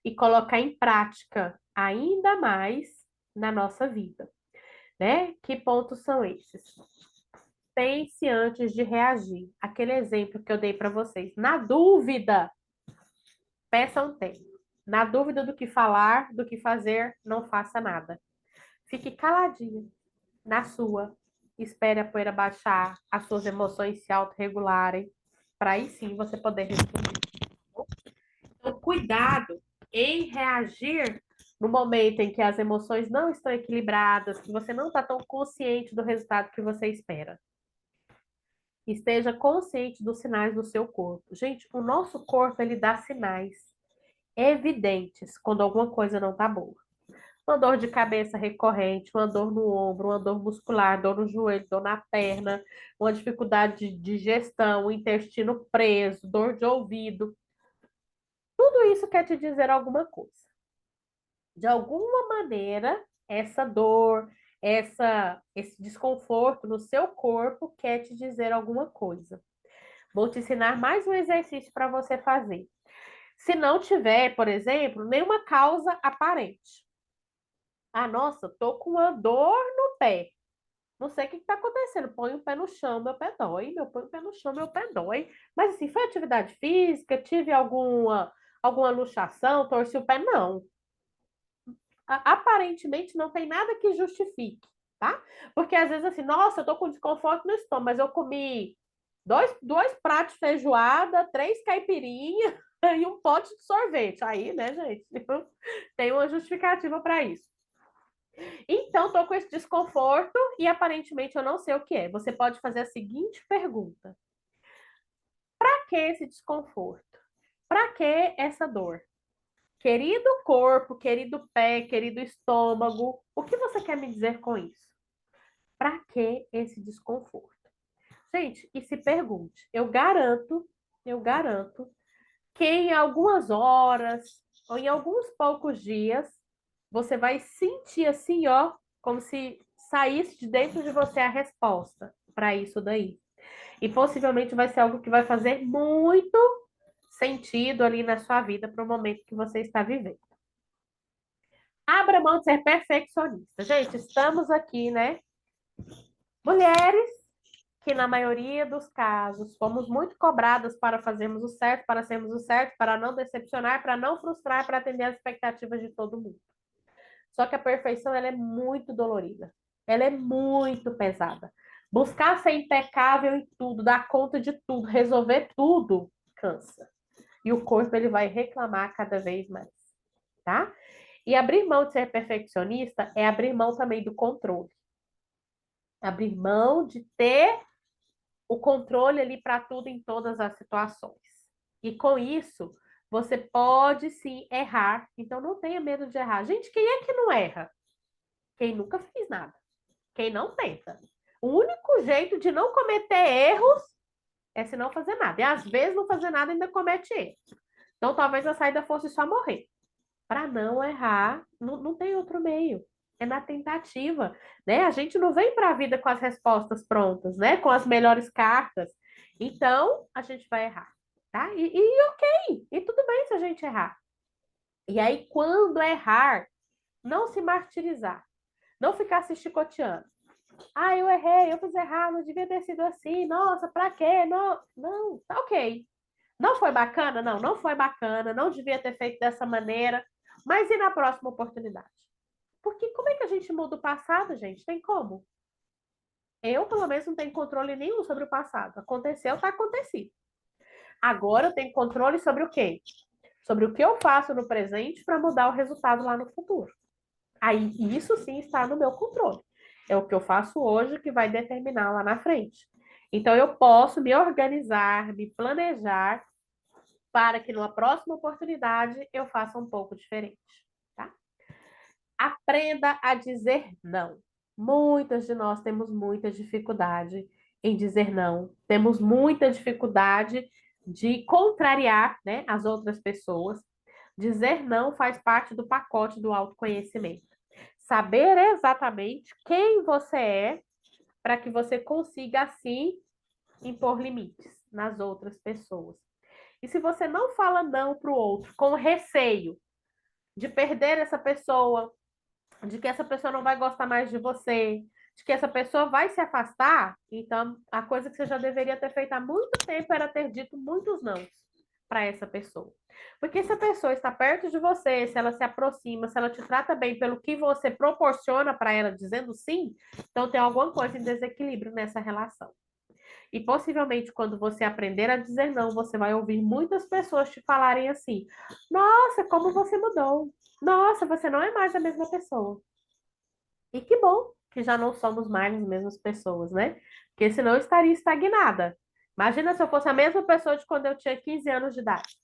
e colocar em prática ainda mais na nossa vida, né? Que pontos são esses? Pense antes de reagir. Aquele exemplo que eu dei para vocês. Na dúvida, peça um tempo. Na dúvida do que falar, do que fazer, não faça nada. Fique caladinho na sua. Espere a poeira baixar, as suas emoções se autorregularem. para aí sim você poder responder. Então, cuidado em reagir no momento em que as emoções não estão equilibradas, que você não está tão consciente do resultado que você espera. Esteja consciente dos sinais do seu corpo. Gente, o nosso corpo, ele dá sinais evidentes quando alguma coisa não está boa. Uma dor de cabeça recorrente, uma dor no ombro, uma dor muscular, dor no joelho, dor na perna, uma dificuldade de digestão, o intestino preso, dor de ouvido. Tudo isso quer te dizer alguma coisa. De alguma maneira, essa dor, esse desconforto no seu corpo quer te dizer alguma coisa. Vou te ensinar mais um exercício para você fazer. Se não tiver, por exemplo, nenhuma causa aparente. Ah, nossa, tô com uma dor no pé. Não sei o que está acontecendo. Põe o pé no chão, meu pé dói. Põe o pé no chão, meu pé dói. Mas assim, foi atividade física? Tive alguma luxação? Torci o pé? Não. Aparentemente não tem nada que justifique, tá? Porque às vezes assim, nossa, eu tô com desconforto no estômago, mas eu comi dois pratos de feijoada, 3 caipirinhas e um pote de sorvete. Aí, né, gente? Tem uma justificativa para isso. Então, tô com esse desconforto e aparentemente eu não sei o que é. Você pode fazer a seguinte pergunta: para que esse desconforto? Para que essa dor? Querido corpo, querido pé, querido estômago, o que você quer me dizer com isso? Para que esse desconforto? Gente, e se pergunte, eu garanto que em algumas horas ou em alguns poucos dias você vai sentir assim, ó, como se saísse de dentro de você a resposta para isso daí. E possivelmente vai ser algo que vai fazer muito sentido ali na sua vida para o momento que você está vivendo. Abra mão de ser perfeccionista. Gente, estamos aqui, né? Mulheres que, na maioria dos casos, fomos muito cobradas para fazermos o certo, para sermos o certo, para não decepcionar, para não frustrar, para atender as expectativas de todo mundo. Só que a perfeição, ela é muito dolorida. Ela é muito pesada. Buscar ser impecável em tudo, dar conta de tudo, resolver tudo, cansa. E o corpo, ele vai reclamar cada vez mais, tá? E abrir mão de ser perfeccionista é abrir mão também do controle. Abrir mão de ter o controle ali para tudo em todas as situações. E com isso, você pode sim errar. Então não tenha medo de errar. Gente, quem é que não erra? Quem nunca fez nada. Quem não tenta. O único jeito de não cometer erros é se não fazer nada. E às vezes não fazer nada ainda comete erro. Então talvez a saída fosse só morrer. Para não errar, não tem outro meio. É na tentativa, né? A gente não vem para a vida com as respostas prontas, né? Com as melhores cartas. Então, a gente vai errar, tá? E ok, e tudo bem se a gente errar. E aí, quando errar, não se martirizar, não ficar se chicoteando. Ah, eu errei, eu fiz errado, não devia ter sido assim, nossa, pra quê? Não, tá ok. Não foi bacana? Não foi bacana, não devia ter feito dessa maneira, mas e na próxima oportunidade? Porque como é que a gente muda o passado, gente? Tem como? Eu, pelo menos, não tenho controle nenhum sobre o passado. Aconteceu, tá acontecido. Agora eu tenho controle sobre o quê? Sobre o que eu faço no presente para mudar o resultado lá no futuro. Aí, isso sim está no meu controle. É o que eu faço hoje que vai determinar lá na frente. Então, eu posso me organizar, me planejar para que numa próxima oportunidade eu faça um pouco diferente, tá? Aprenda a dizer não. Muitas de nós temos muita dificuldade em dizer não. Temos muita dificuldade de contrariar, né, as outras pessoas. Dizer não faz parte do pacote do autoconhecimento. Saber exatamente quem você é para que você consiga, assim, impor limites nas outras pessoas. E se você não fala não para o outro com receio de perder essa pessoa, de que essa pessoa não vai gostar mais de você, de que essa pessoa vai se afastar, então a coisa que você já deveria ter feito há muito tempo era ter dito muitos não para essa pessoa. Porque se a pessoa está perto de você, se ela se aproxima, se ela te trata bem pelo que você proporciona para ela dizendo sim, então tem alguma coisa em desequilíbrio nessa relação. E possivelmente, quando você aprender a dizer não, você vai ouvir muitas pessoas te falarem assim: Nossa, como você mudou! Nossa, você não é mais a mesma pessoa. E que bom que já não somos mais as mesmas pessoas, né? Porque senão eu estaria estagnada. Imagina se eu fosse a mesma pessoa de quando eu tinha 15 anos de idade,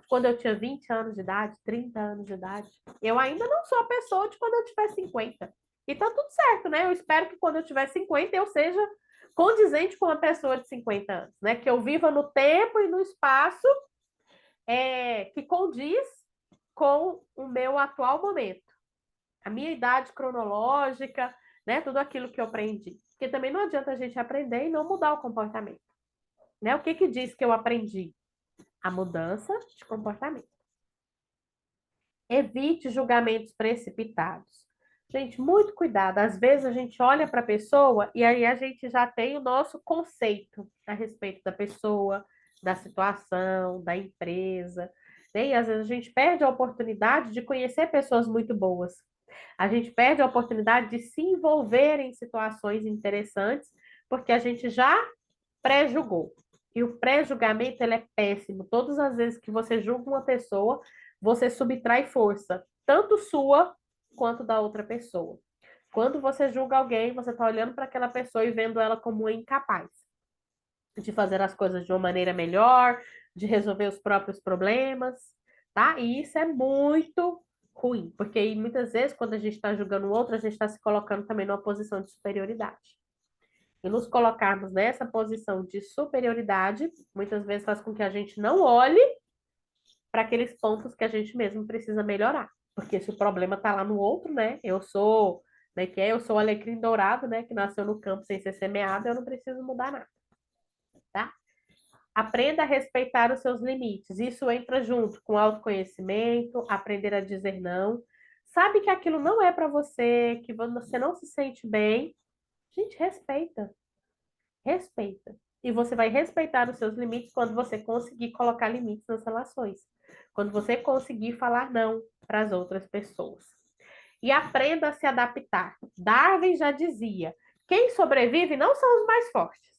quando eu tinha 20 anos de idade, 30 anos de idade. Eu ainda não sou a pessoa de quando eu tiver 50. E tá tudo certo, né? Eu espero que quando eu tiver 50 eu seja condizente com uma pessoa de 50 anos, né? Que eu viva no tempo e no espaço que condiz com o meu atual momento, a minha idade cronológica, né? Tudo aquilo que eu aprendi. Porque também não adianta a gente aprender e não mudar o comportamento, né? O que que diz que eu aprendi? A mudança de comportamento. Evite julgamentos precipitados. Gente, muito cuidado. Às vezes a gente olha para a pessoa e aí a gente já tem o nosso conceito a respeito da pessoa, da situação, da empresa, né? E às vezes a gente perde a oportunidade de conhecer pessoas muito boas. A gente perde a oportunidade de se envolver em situações interessantes porque a gente já pré-julgou. E o pré-julgamento, ele é péssimo. Todas as vezes que você julga uma pessoa, você subtrai força, tanto sua quanto da outra pessoa. Quando você julga alguém, você está olhando para aquela pessoa e vendo ela como incapaz de fazer as coisas de uma maneira melhor, de resolver os próprios problemas, tá? E isso é muito ruim, porque aí, muitas vezes, quando a gente está julgando o outro, a gente está se colocando também numa posição de superioridade. E nos colocarmos nessa posição de superioridade, muitas vezes faz com que a gente não olhe para aqueles pontos que a gente mesmo precisa melhorar. Porque se o problema está lá no outro, né? Eu sou, né, que é? Eu sou o alecrim dourado, né? Que nasceu no campo sem ser semeado, eu não preciso mudar nada, tá? Aprenda a respeitar os seus limites. Isso entra junto com autoconhecimento, aprender a dizer não. Sabe que aquilo não é para você, que você não se sente bem. Gente, respeita. Respeita. E você vai respeitar os seus limites quando você conseguir colocar limites nas relações. Quando você conseguir falar não para as outras pessoas. E aprenda a se adaptar. Darwin já dizia: quem sobrevive não são os mais fortes,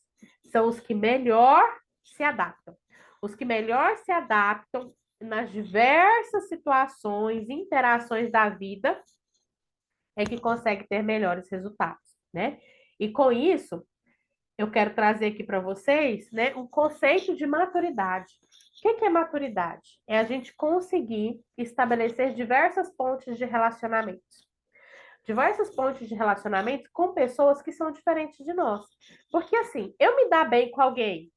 são os que melhor se adaptam. Os que melhor se adaptam nas diversas situações, interações da vida, é que consegue ter melhores resultados, né? E com isso, eu quero trazer aqui para vocês, né, um conceito de maturidade. O que é maturidade? É a gente conseguir estabelecer diversas pontes de relacionamentos. Diversas pontes de relacionamento com pessoas que são diferentes de nós. Porque assim, eu me dar bem com alguém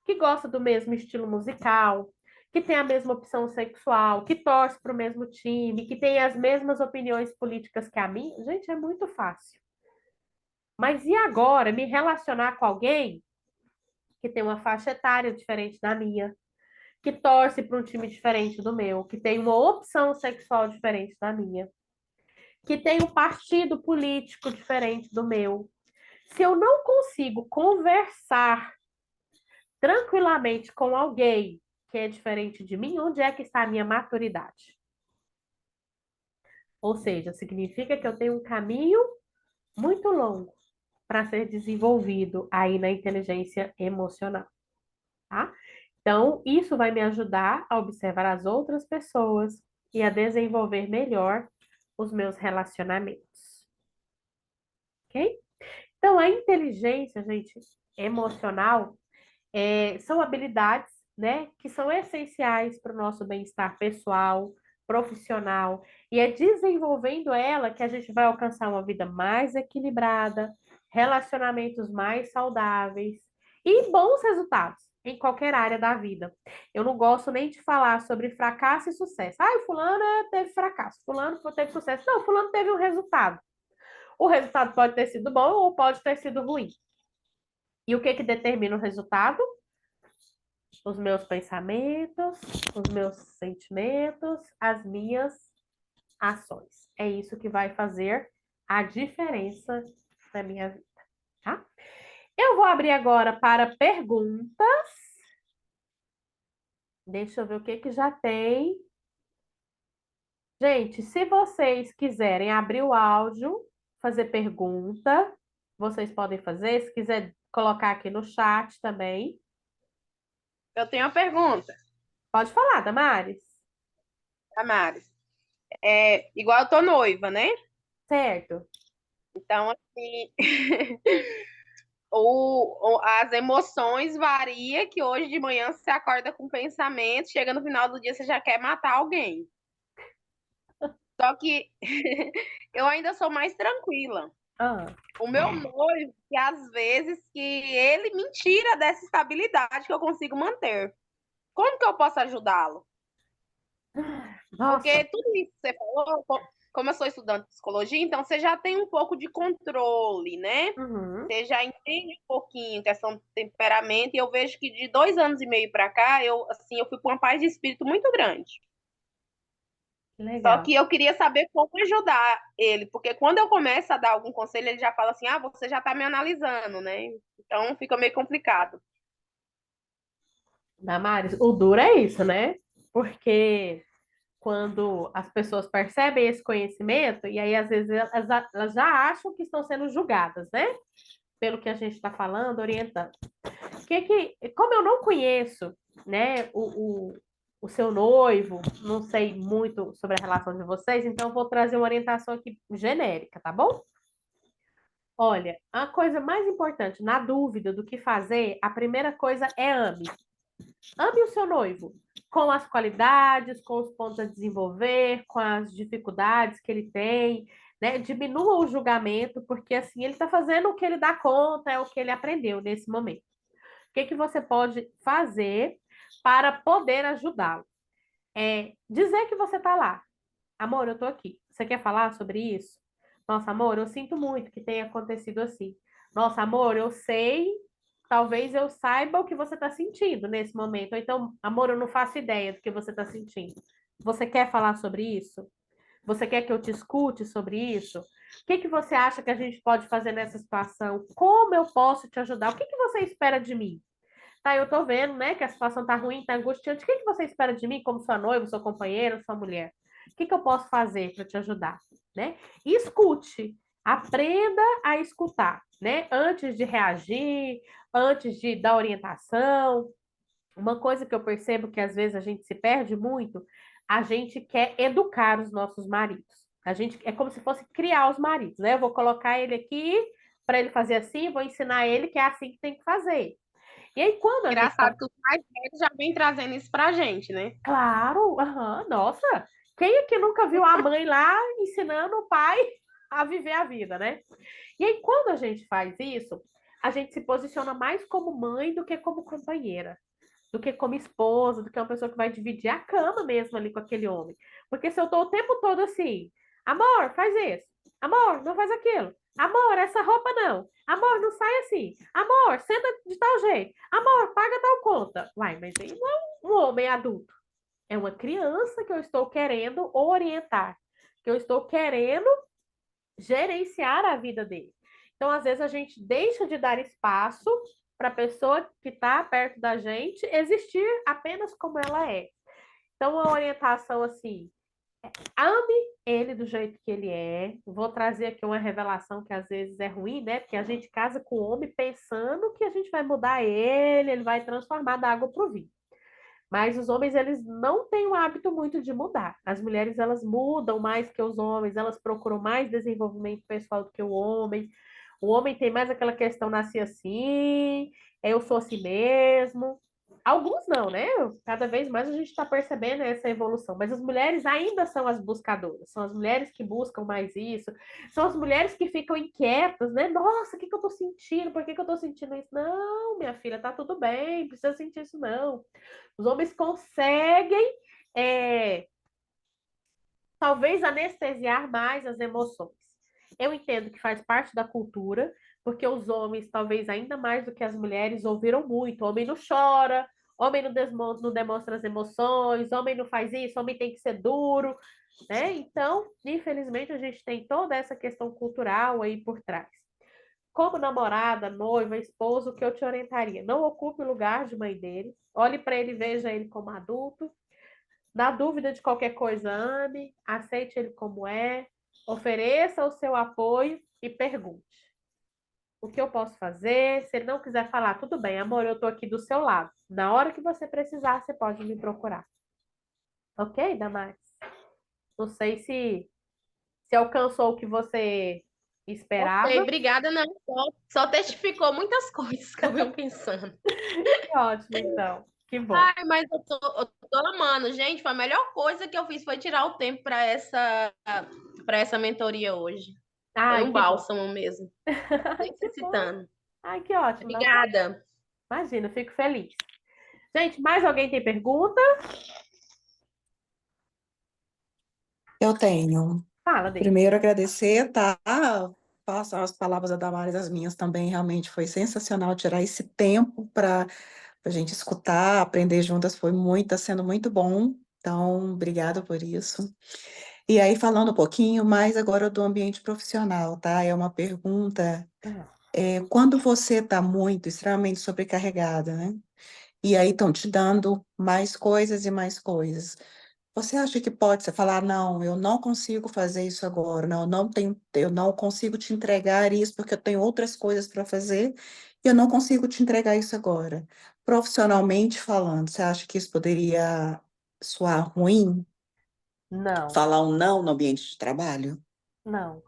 que gosta do mesmo estilo musical, que tem a mesma opção sexual, que torce para o mesmo time, que tem as mesmas opiniões políticas que a minha, gente, é muito fácil. Mas e agora me relacionar com alguém que tem uma faixa etária diferente da minha, que torce para um time diferente do meu, que tem uma opção sexual diferente da minha, que tem um partido político diferente do meu? Se eu não consigo conversar tranquilamente com alguém que é diferente de mim, onde é que está a minha maturidade? Ou seja, significa que eu tenho um caminho muito longo para ser desenvolvido aí na inteligência emocional, tá? Então, isso vai me ajudar a observar as outras pessoas e a desenvolver melhor os meus relacionamentos, ok? Então, a inteligência, gente, emocional, são habilidades, né, que são essenciais para o nosso bem-estar pessoal, profissional, e é desenvolvendo ela que a gente vai alcançar uma vida mais equilibrada, relacionamentos mais saudáveis e bons resultados em qualquer área da vida. Eu não gosto nem de falar sobre fracasso e sucesso. Ah, o fulano teve fracasso, fulano teve sucesso. Não, fulano teve um resultado. O resultado pode ter sido bom ou pode ter sido ruim. E o que que determina o resultado? Os meus pensamentos, os meus sentimentos, as minhas ações. É isso que vai fazer a diferença na minha vida, tá? Eu vou abrir agora para perguntas. Deixa eu ver o que que já tem. Gente, se vocês quiserem abrir o áudio, fazer pergunta, vocês podem fazer. Se quiser colocar aqui no chat também. Eu tenho uma pergunta, Pode falar, Damares. Damares. Igual eu tô noiva, né? Certo. Então, assim, as emoções variam, que hoje de manhã você acorda com pensamento, chega no final do dia você já quer matar alguém. Só que eu ainda sou mais tranquila. Ah, O meu noivo, que às vezes que ele me tira dessa estabilidade que eu consigo manter. Como que eu posso ajudá-lo? nossa. Porque tudo isso que você falou, como eu sou estudante de psicologia, então você já tem um pouco de controle, né? Uhum, Você já entende um pouquinho questão do temperamento, e eu vejo que de 2 anos e meio para cá, eu fui com uma paz de espírito muito grande. que Só legal. que eu queria saber como ajudar ele, porque quando eu começo a dar algum conselho, ele já fala assim: ah, você já está me analisando, né? Então fica meio complicado. Damares, o duro é isso, né? Porque quando as pessoas percebem esse conhecimento, e aí às vezes elas já acham que estão sendo julgadas, né? Pelo que a gente está falando, orientando. Como eu não conheço, né, o seu noivo, não sei muito sobre a relação de vocês, então eu vou trazer uma orientação aqui genérica, tá bom? Olha, a coisa mais importante, na dúvida do que fazer, a primeira coisa é ame. Ame o seu noivo, com as qualidades, com os pontos a desenvolver, com as dificuldades que ele tem, né? Diminua o julgamento, porque assim ele está fazendo o que ele dá conta, é o que ele aprendeu nesse momento. O que que você pode fazer para poder ajudá-lo? Dizer que você está lá. Amor, eu estou aqui. Você quer falar sobre isso? Nossa, amor, eu sinto muito que tenha acontecido assim. Nossa, amor, eu sei, talvez eu saiba o que você está sentindo nesse momento. Ou então, amor, eu não faço ideia do que você está sentindo. Você quer falar sobre isso? Você quer que eu te escute sobre isso? O que que você acha que a gente pode fazer nessa situação? Como eu posso te ajudar? O que que você espera de mim? Tá, eu tô vendo, né, que a situação tá ruim, tá angustiante. O que que você espera de mim como sua noiva, sua companheira, sua mulher? O que que eu posso fazer para te ajudar, né? E escute, aprenda a escutar, né? Antes de reagir, antes de dar orientação. Uma coisa que eu percebo que às vezes a gente se perde muito, a gente quer educar os nossos maridos. A gente é como se fosse criar os maridos, né? Eu vou colocar ele aqui para ele fazer assim, vou ensinar ele que é assim que tem que fazer. E aí, quando a gente Engraçado tá. que os mais velhos já vem trazendo isso pra gente, né? Claro, aham, nossa, quem é que nunca viu a mãe lá ensinando o pai a viver a vida, né? E aí, quando a gente faz isso, a gente se posiciona mais como mãe do que como companheira, do que como esposa, do que uma pessoa que vai dividir a cama mesmo ali com aquele homem. Porque se eu tô o tempo todo assim, amor, faz isso, amor, não faz aquilo, amor, essa roupa não, amor, não sai assim, amor, senta de tal jeito, amor, paga tal conta. Uai, mas aí não é um homem adulto, é uma criança que eu estou querendo orientar, que eu estou querendo gerenciar a vida dele. Então, às vezes, a gente deixa de dar espaço para a pessoa que está perto da gente existir apenas como ela é. Então, a orientação assim, ame ele do jeito que ele é. Vou trazer aqui uma revelação que às vezes é ruim, né? Porque a gente casa com o homem pensando que a gente vai mudar ele vai transformar da água para o vinho. Mas os homens, eles não têm o hábito muito de mudar. As mulheres, elas mudam mais que os homens, elas procuram mais desenvolvimento pessoal do que o homem. O homem tem mais aquela questão, nasci assim, eu sou assim mesmo. Alguns não, né? Cada vez mais a gente está percebendo essa evolução. Mas as mulheres ainda são as buscadoras, são as mulheres que buscam mais isso, são as mulheres que ficam inquietas, né? Nossa, o que que eu tô sentindo? Por que que eu tô sentindo isso? Não, minha filha, tá tudo bem, não precisa sentir isso, não. Os homens conseguem, é, talvez, anestesiar mais as emoções. Eu entendo que faz parte da cultura, porque os homens, talvez ainda mais do que as mulheres, ouviram muito. Homem não chora, homem não demonstra as emoções, homem não faz isso, homem tem que ser duro, né? Então, infelizmente, a gente tem toda essa questão cultural aí por trás. Como namorada, noiva, esposo, o que eu te orientaria? Não ocupe o lugar de mãe dele, olhe para ele, veja ele como adulto. Na dúvida de qualquer coisa, ame, aceite ele como é, ofereça o seu apoio e pergunte. o que eu posso fazer. Se ele não quiser falar, tudo bem, amor, eu tô aqui do seu lado. Na hora que você precisar, você pode me procurar. Ok, Damares? Não sei se alcançou o que você Ok, esperava. obrigada, não. Só testificou muitas coisas que eu venho pensando. Que ótimo, então. Que bom. Ai, mas eu tô amando. Gente, foi a melhor coisa que eu fiz foi tirar o tempo para essa mentoria hoje. Foi Ai, um que bom. bálsamo mesmo. Ai, que bom. Necessitando. Ai, que ótimo, Natália. Obrigada. Imagina, eu fico feliz. Gente, mais alguém tem pergunta? Eu tenho. Fala, Dê. Primeiro, agradecer, tá? Faço as palavras da Damares, as minhas também, realmente foi sensacional tirar esse tempo para a gente escutar, aprender juntas, tá sendo muito bom. Então, obrigada por isso. E aí, falando um pouquinho mais agora do ambiente profissional, tá? É uma pergunta, Ah, quando você está muito, extremamente sobrecarregada, né? E aí estão te dando mais coisas e mais coisas. Você acha que pode você falar, não, eu não consigo fazer isso agora, não, eu não consigo te entregar isso porque eu tenho outras coisas para fazer e eu não consigo te entregar isso agora. Profissionalmente falando, você acha que isso poderia soar ruim? não. Falar um não no ambiente de trabalho? Não,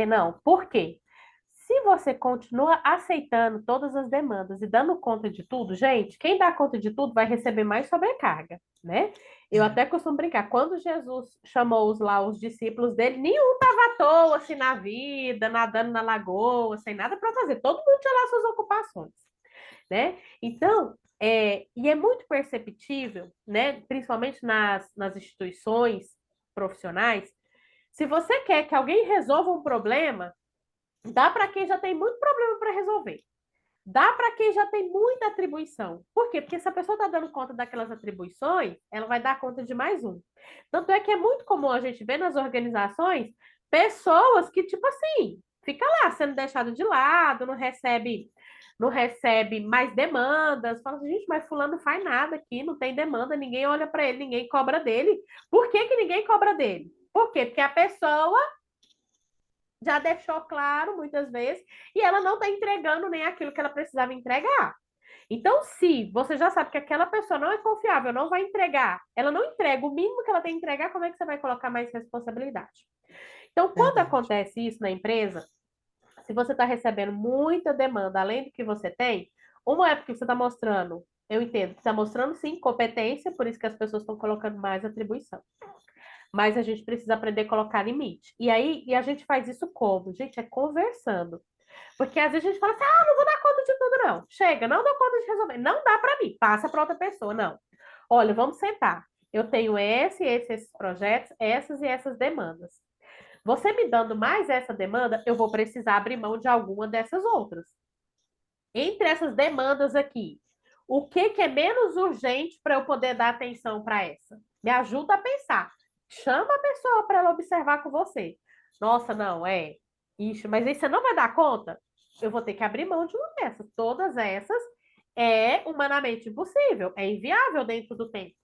não. Por quê? Se você continua aceitando todas as demandas e dando conta de tudo, gente, quem dá conta de tudo vai receber mais sobrecarga, né? Eu É, até costumo brincar, quando Jesus chamou os discípulos dele, nenhum estava à toa assim na vida, nadando na lagoa, sem nada para fazer. Todo mundo tinha lá suas ocupações, né? Então, e é muito perceptível, né? Principalmente nas instituições profissionais, se você quer que alguém resolva um problema, dá para quem já tem muito problema para resolver. Dá para quem já tem muita atribuição. Por quê? Porque se a pessoa está dando conta daquelas atribuições, ela vai dar conta de mais um. Tanto é que é muito comum a gente ver nas organizações pessoas que, tipo assim, fica lá sendo deixado de lado, não recebe mais demandas. Fala assim, gente, mas fulano não faz nada aqui, não tem demanda, ninguém olha para ele, ninguém cobra dele. Por que que ninguém cobra dele? Por quê? Porque a pessoa já deixou claro muitas vezes e ela não está entregando nem aquilo que ela precisava entregar. Então, se você já sabe que aquela pessoa não é confiável, não vai entregar, ela não entrega o mínimo que ela tem que entregar, como é que você vai colocar mais responsabilidade? Então, quando verdade. acontece isso na empresa, se você está recebendo muita demanda além do que você tem, uma época que você está mostrando, eu entendo que está mostrando sim competência, por isso que as pessoas estão colocando mais atribuição. Mas a gente precisa aprender a colocar limite. E aí, a gente faz isso como? Gente, é conversando. Porque às vezes a gente fala assim, não vou dar conta de tudo, não. Chega, não dou conta de resolver. Não dá para mim, passa para outra pessoa, não. Olha, vamos sentar. Eu tenho esses projetos, essas e essas demandas. Você me dando mais essa demanda, eu vou precisar abrir mão de alguma dessas outras. Entre essas demandas aqui, o que que é menos urgente para eu poder dar atenção para essa? Me ajuda a pensar. Chama a pessoa para ela observar com você. Nossa, não, Ixi, mas aí você não vai dar conta? Eu vou ter que abrir mão de uma dessas. Todas essas é humanamente impossível, é inviável dentro do tempo,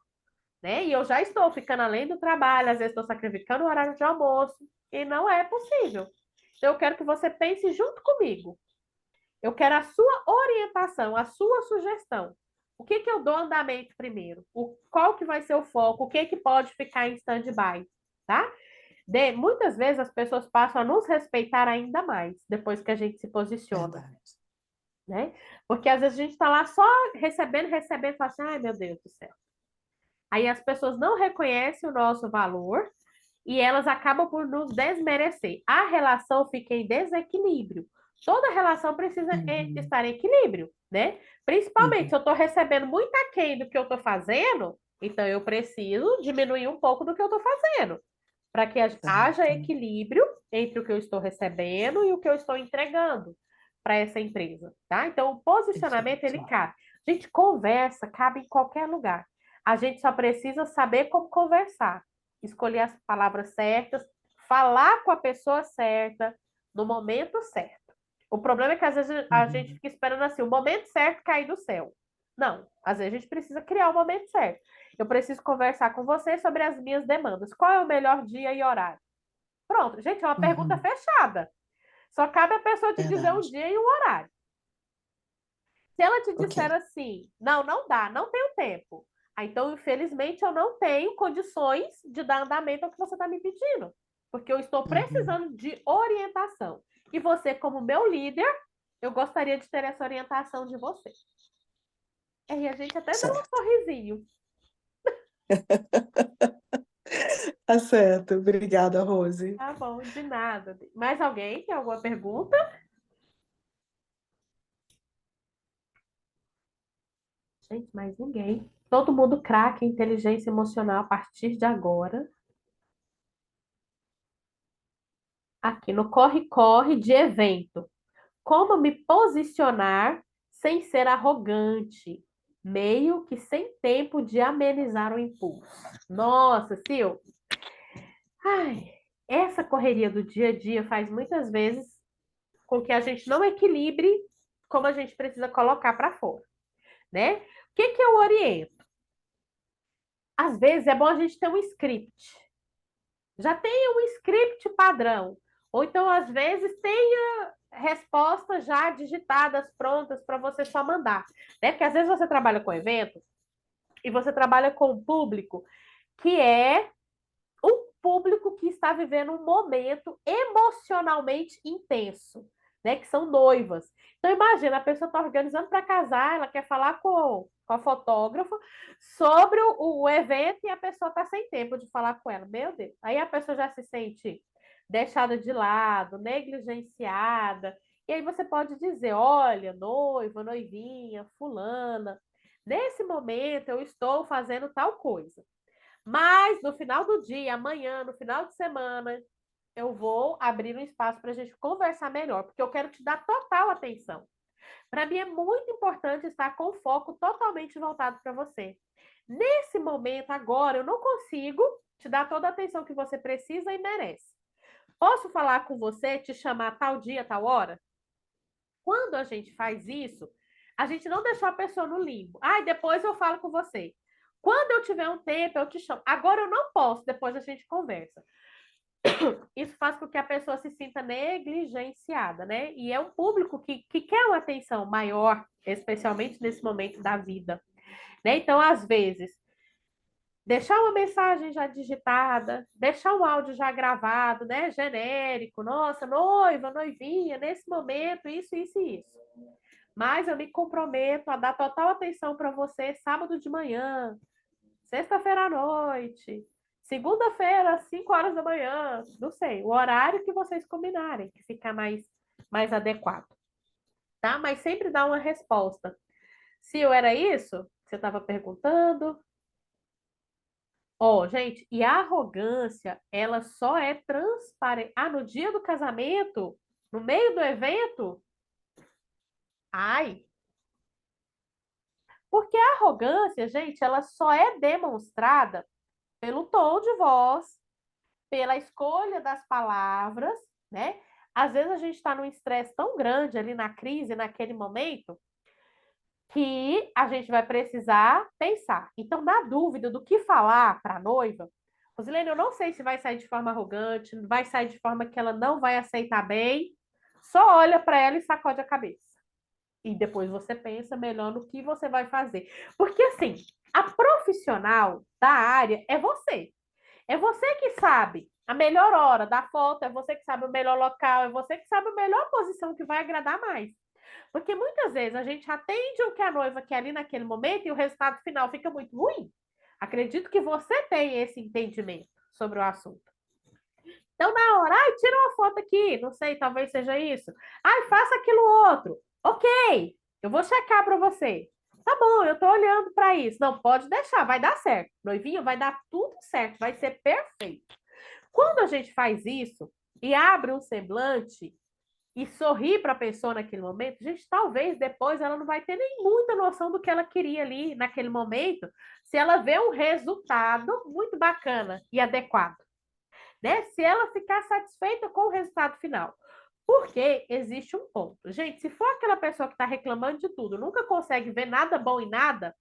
né? E eu já estou ficando além do trabalho, às vezes estou sacrificando o horário de almoço, e não é possível. Então, eu quero que você pense junto comigo. Eu quero a sua orientação, a sua sugestão. O que que eu dou andamento primeiro? Qual que vai ser o foco? O que que pode ficar em stand-by, tá? Muitas vezes as pessoas passam a nos respeitar ainda mais depois que a gente se posiciona, Verdade. né? Porque às vezes a gente está lá só recebendo, recebendo, e fala assim, ai meu Deus do céu. Aí as pessoas não reconhecem o nosso valor e elas acabam por nos desmerecer. A relação fica em desequilíbrio. Toda relação precisa Uhum, estar em equilíbrio, né? Principalmente se uhum, eu estou recebendo muito aquém do que eu estou fazendo, então eu preciso diminuir um pouco do que eu estou fazendo, para que haja certo. equilíbrio entre o que eu estou recebendo e o que eu estou entregando para essa empresa, tá? Então, o posicionamento, ele Perfeito. cabe. A gente conversa, cabe em qualquer lugar. A gente só precisa saber como conversar, escolher as palavras certas, falar com a pessoa certa, no momento certo. O problema é que às vezes a gente Uhum, fica esperando assim, o momento certo cair do céu. Não, às vezes a gente precisa criar o momento certo. Eu preciso conversar com você sobre as minhas demandas. Qual é o melhor dia e horário? Pronto, gente, é uma pergunta uhum. fechada. Só cabe a pessoa te dizer um Verdade. dia e um horário. Se ela te Ok. disser assim, não, não dá, não tenho tempo. Então, infelizmente, eu não tenho condições de dar andamento ao que você está me pedindo, porque eu estou Uhum. precisando de orientação. E você, como meu líder, eu gostaria de ter essa orientação de você. E a gente até dá um Certo. sorrisinho. Tá certo. Obrigada, Rose. Tá bom, de nada. Mais alguém tem alguma pergunta? Gente, mais ninguém. Todo mundo craque em inteligência emocional a partir de agora. Aqui no corre-corre de evento. Como me posicionar sem ser arrogante? Meio que sem tempo de amenizar o impulso. Nossa, Sil. Ai, essa correria do dia a dia faz muitas vezes com que a gente não equilibre como a gente precisa colocar para fora, né? O que que eu oriento? Às vezes é bom a gente ter um script. Já tem um script padrão. Ou então, às vezes, tenha respostas já digitadas, prontas, para você só mandar. Né? Porque às vezes você trabalha com eventos e você trabalha com um público que é um público que está vivendo um momento emocionalmente intenso, né? Que são noivas. Então, imagina, a pessoa está organizando para casar, ela quer falar com a fotógrafa sobre o evento e a pessoa está sem tempo de falar com ela. Meu Deus. Aí a pessoa já se sente deixada de lado, negligenciada. E aí você pode dizer: olha, noiva, noivinha, fulana, nesse momento eu estou fazendo tal coisa. Mas no final do dia, amanhã, no final de semana, eu vou abrir um espaço para a gente conversar melhor, porque eu quero te dar total atenção. Para mim é muito importante estar com o foco totalmente voltado para você. Nesse momento, agora, eu não consigo te dar toda a atenção que você precisa e merece. Posso falar com você, te chamar tal dia, tal hora? Quando a gente faz isso, a gente não deixou a pessoa no limbo. Ai, depois eu falo com você. Quando eu tiver um tempo, eu te chamo. Agora eu não posso, depois a gente conversa. Isso faz com que a pessoa se sinta negligenciada, né? E é um público que quer uma atenção maior, especialmente nesse momento da vida, né? Então, às vezes, deixar uma mensagem já digitada, deixar um áudio já gravado, né? Genérico, nossa, noiva, noivinha, nesse momento, isso e isso. Mas eu me comprometo a dar total atenção para você sábado de manhã, sexta-feira à noite, segunda-feira, às 5 horas da manhã, não sei, o horário que vocês combinarem, que fica mais adequado, tá? Mas sempre dá uma resposta. Se eu era isso, você estava perguntando. Ó, gente, e a arrogância, ela só é transparente. Ah, no dia do casamento, no meio do evento? Ai, porque a arrogância, gente, ela só é demonstrada pelo tom de voz, pela escolha das palavras, né? Às vezes a gente está num estresse tão grande ali na crise, naquele momento, que a gente vai precisar pensar. Então, na dúvida do que falar para a noiva, Rosilene, eu não sei se vai sair de forma arrogante, vai sair de forma que ela não vai aceitar bem. Só olha para ela e sacode a cabeça. E depois você pensa melhor no que você vai fazer. Porque, assim, a profissional da área é você. É você que sabe a melhor hora da foto, é você que sabe o melhor local, é você que sabe a melhor posição que vai agradar mais. Porque muitas vezes a gente atende o que a noiva quer ali naquele momento e o resultado final fica muito ruim. Acredito que você tem esse entendimento sobre o assunto. Então, na hora, ai, tira uma foto aqui, não sei, talvez seja isso. Ai, faça aquilo outro. Ok, eu vou checar para você. Tá bom, eu tô olhando para isso. Não, pode deixar, vai dar certo. Noivinho, vai dar tudo certo, vai ser perfeito. Quando a gente faz isso e abre um semblante e sorri para a pessoa naquele momento, gente, talvez depois ela não vai ter nem muita noção do que ela queria ali naquele momento, se ela vê um resultado muito bacana e adequado, né? Se ela ficar satisfeita com o resultado final. Porque existe um ponto. Gente, se for aquela pessoa que está reclamando de tudo, nunca consegue ver nada bom em nada,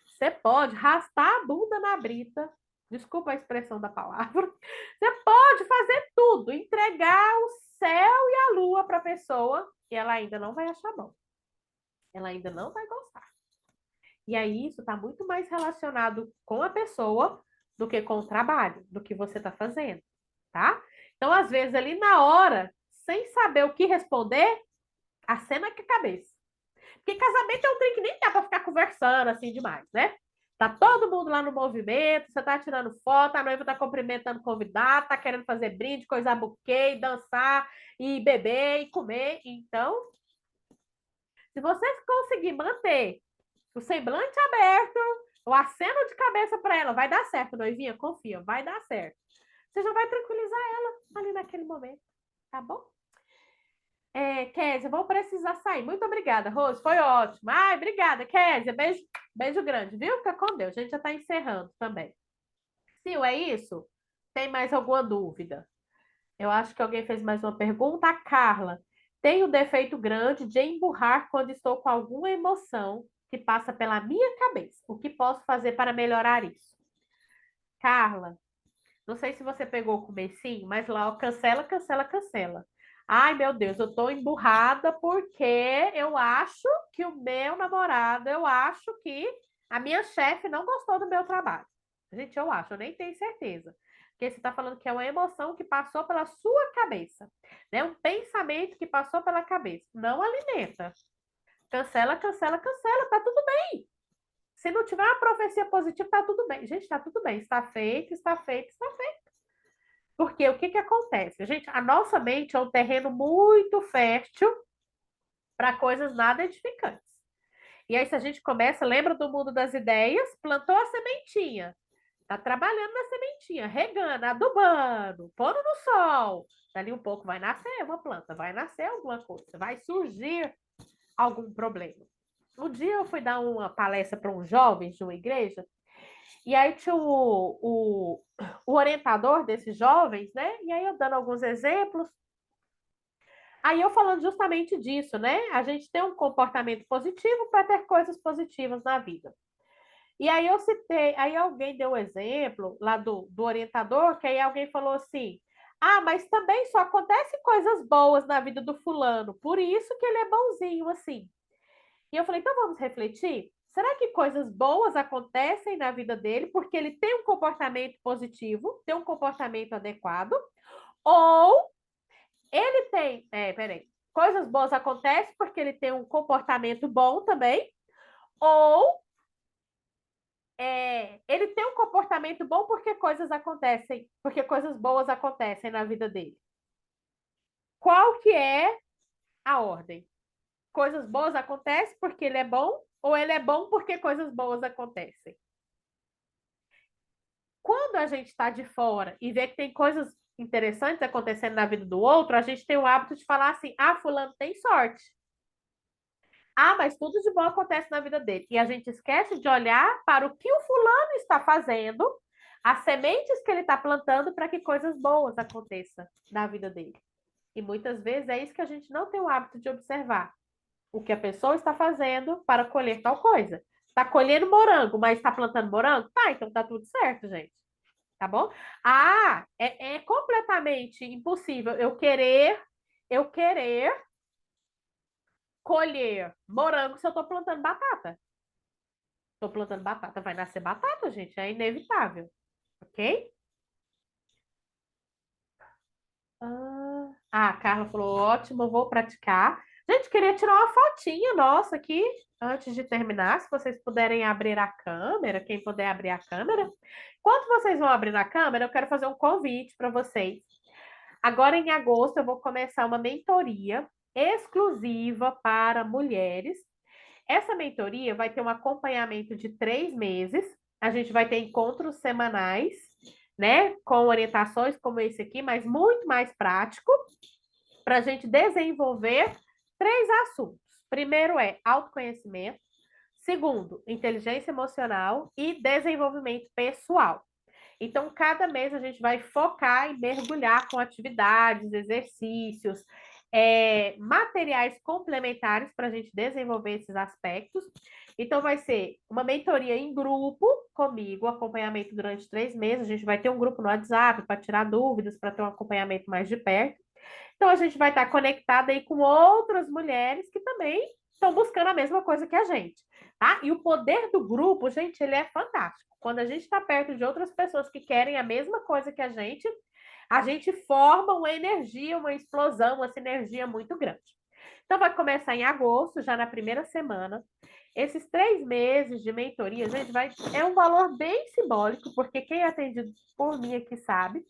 você pode rastar a bunda na brita, desculpa a expressão da palavra, você pode fazer tudo, entregar céu e a lua para a pessoa e ela ainda não vai achar bom. Ela ainda não vai gostar. E aí isso está muito mais relacionado com a pessoa do que com o trabalho, do que você está fazendo, tá? Então, às vezes, ali na hora, sem saber o que responder, acena com a cabeça. Porque casamento é um trem que nem dá para ficar conversando assim demais, né? Tá todo mundo lá no movimento, você tá tirando foto, a noiva tá cumprimentando o convidado, tá querendo fazer brinde, coisar buquê, dançar, e beber, e comer. Então, se você conseguir manter o semblante aberto, o aceno de cabeça para ela, vai dar certo, noivinha, confia, vai dar certo. Você já vai tranquilizar ela ali naquele momento, tá bom? Kézia, vou precisar sair. Muito obrigada, Rose, foi ótimo. Ai, obrigada, Kézia. Beijo, beijo grande, viu? Fica com Deus. A gente já está encerrando também. Sil, é isso? Tem mais alguma dúvida? Eu acho que alguém fez mais uma pergunta. A Carla, tenho um defeito grande de emburrar quando estou com alguma emoção que passa pela minha cabeça. O que posso fazer para melhorar isso? Carla, não sei se você pegou o comecinho, mas lá, ó, cancela, cancela, cancela. Ai, meu Deus, eu tô emburrada porque eu acho que o meu namorado, eu acho que a minha chefe não gostou do meu trabalho. Gente, eu acho, eu nem tenho certeza. Porque você está falando que é uma emoção que passou pela sua cabeça, né? Um pensamento que passou pela cabeça. Não alimenta. Cancela, cancela, cancela, tá tudo bem. Se não tiver uma profecia positiva, tá tudo bem. Gente, tá tudo bem. Está feito, está feito, está feito. Porque o que que acontece? Gente, a nossa mente é um terreno muito fértil para coisas nada edificantes. E aí, se a gente começa, lembra do mundo das ideias, plantou a sementinha, tá trabalhando na sementinha, regando, adubando, pondo no sol. Dali um pouco vai nascer uma planta, vai nascer alguma coisa, vai surgir algum problema. Um dia eu fui dar uma palestra para uns jovens de uma igreja, e aí tinha o orientador desses jovens, né? E aí eu dando alguns exemplos. Aí eu falando justamente disso, né? A gente tem um comportamento positivo para ter coisas positivas na vida. E aí eu citei, aí alguém deu o exemplo lá do orientador, que aí alguém falou assim: ah, mas também só acontecem coisas boas na vida do fulano, por isso que ele é bonzinho assim. E eu falei, então vamos refletir? Será que coisas boas acontecem na vida dele porque ele tem um comportamento positivo, tem um comportamento adequado? Ou ele tem, peraí, coisas boas acontecem porque ele tem um comportamento bom também? Ou ele tem um comportamento bom porque coisas acontecem, porque coisas boas acontecem na vida dele? Qual que é a ordem? Coisas boas acontecem porque ele é bom ou ele é bom porque coisas boas acontecem? Quando a gente está de fora e vê que tem coisas interessantes acontecendo na vida do outro, a gente tem o hábito de falar assim: ah, fulano tem sorte. Ah, mas tudo de bom acontece na vida dele. E a gente esquece de olhar para o que o fulano está fazendo, as sementes que ele está plantando para que coisas boas aconteçam na vida dele. E muitas vezes é isso que a gente não tem o hábito de observar. O que a pessoa está fazendo para colher tal coisa. Está colhendo morango, mas está plantando morango? Tá, então tá tudo certo, gente. Tá bom? Ah, é completamente impossível eu querer colher morango se eu estou plantando batata. Estou plantando batata, vai nascer batata, gente, é inevitável. Ok? A Carla falou, ótimo, vou praticar. Gente, queria tirar uma fotinha nossa aqui, antes de terminar, se vocês puderem abrir a câmera, quem puder abrir a câmera. Enquanto vocês vão abrir a câmera, eu quero fazer um convite para vocês. Agora, em agosto, eu vou começar uma mentoria exclusiva para mulheres. Essa mentoria vai ter um acompanhamento de 3 meses. A gente vai ter encontros semanais, né? Com orientações como esse aqui, mas muito mais prático, para a gente desenvolver 3 assuntos. Primeiro é autoconhecimento. Segundo, inteligência emocional e desenvolvimento pessoal. Então, cada mês a gente vai focar e mergulhar com atividades, exercícios, materiais complementares para a gente desenvolver esses aspectos. Então, vai ser uma mentoria em grupo comigo, acompanhamento durante 3 meses. A gente vai ter um grupo no WhatsApp para tirar dúvidas, para ter um acompanhamento mais de perto. Então, a gente vai estar conectada aí com outras mulheres que também estão buscando a mesma coisa que a gente, tá? E o poder do grupo, gente, ele é fantástico. Quando a gente está perto de outras pessoas que querem a mesma coisa que a gente forma uma energia, uma explosão, uma sinergia muito grande. Então, vai começar em agosto, já na primeira semana. Esses 3 meses de mentoria, gente, é um valor bem simbólico, porque quem é atendido por mim aqui sabe.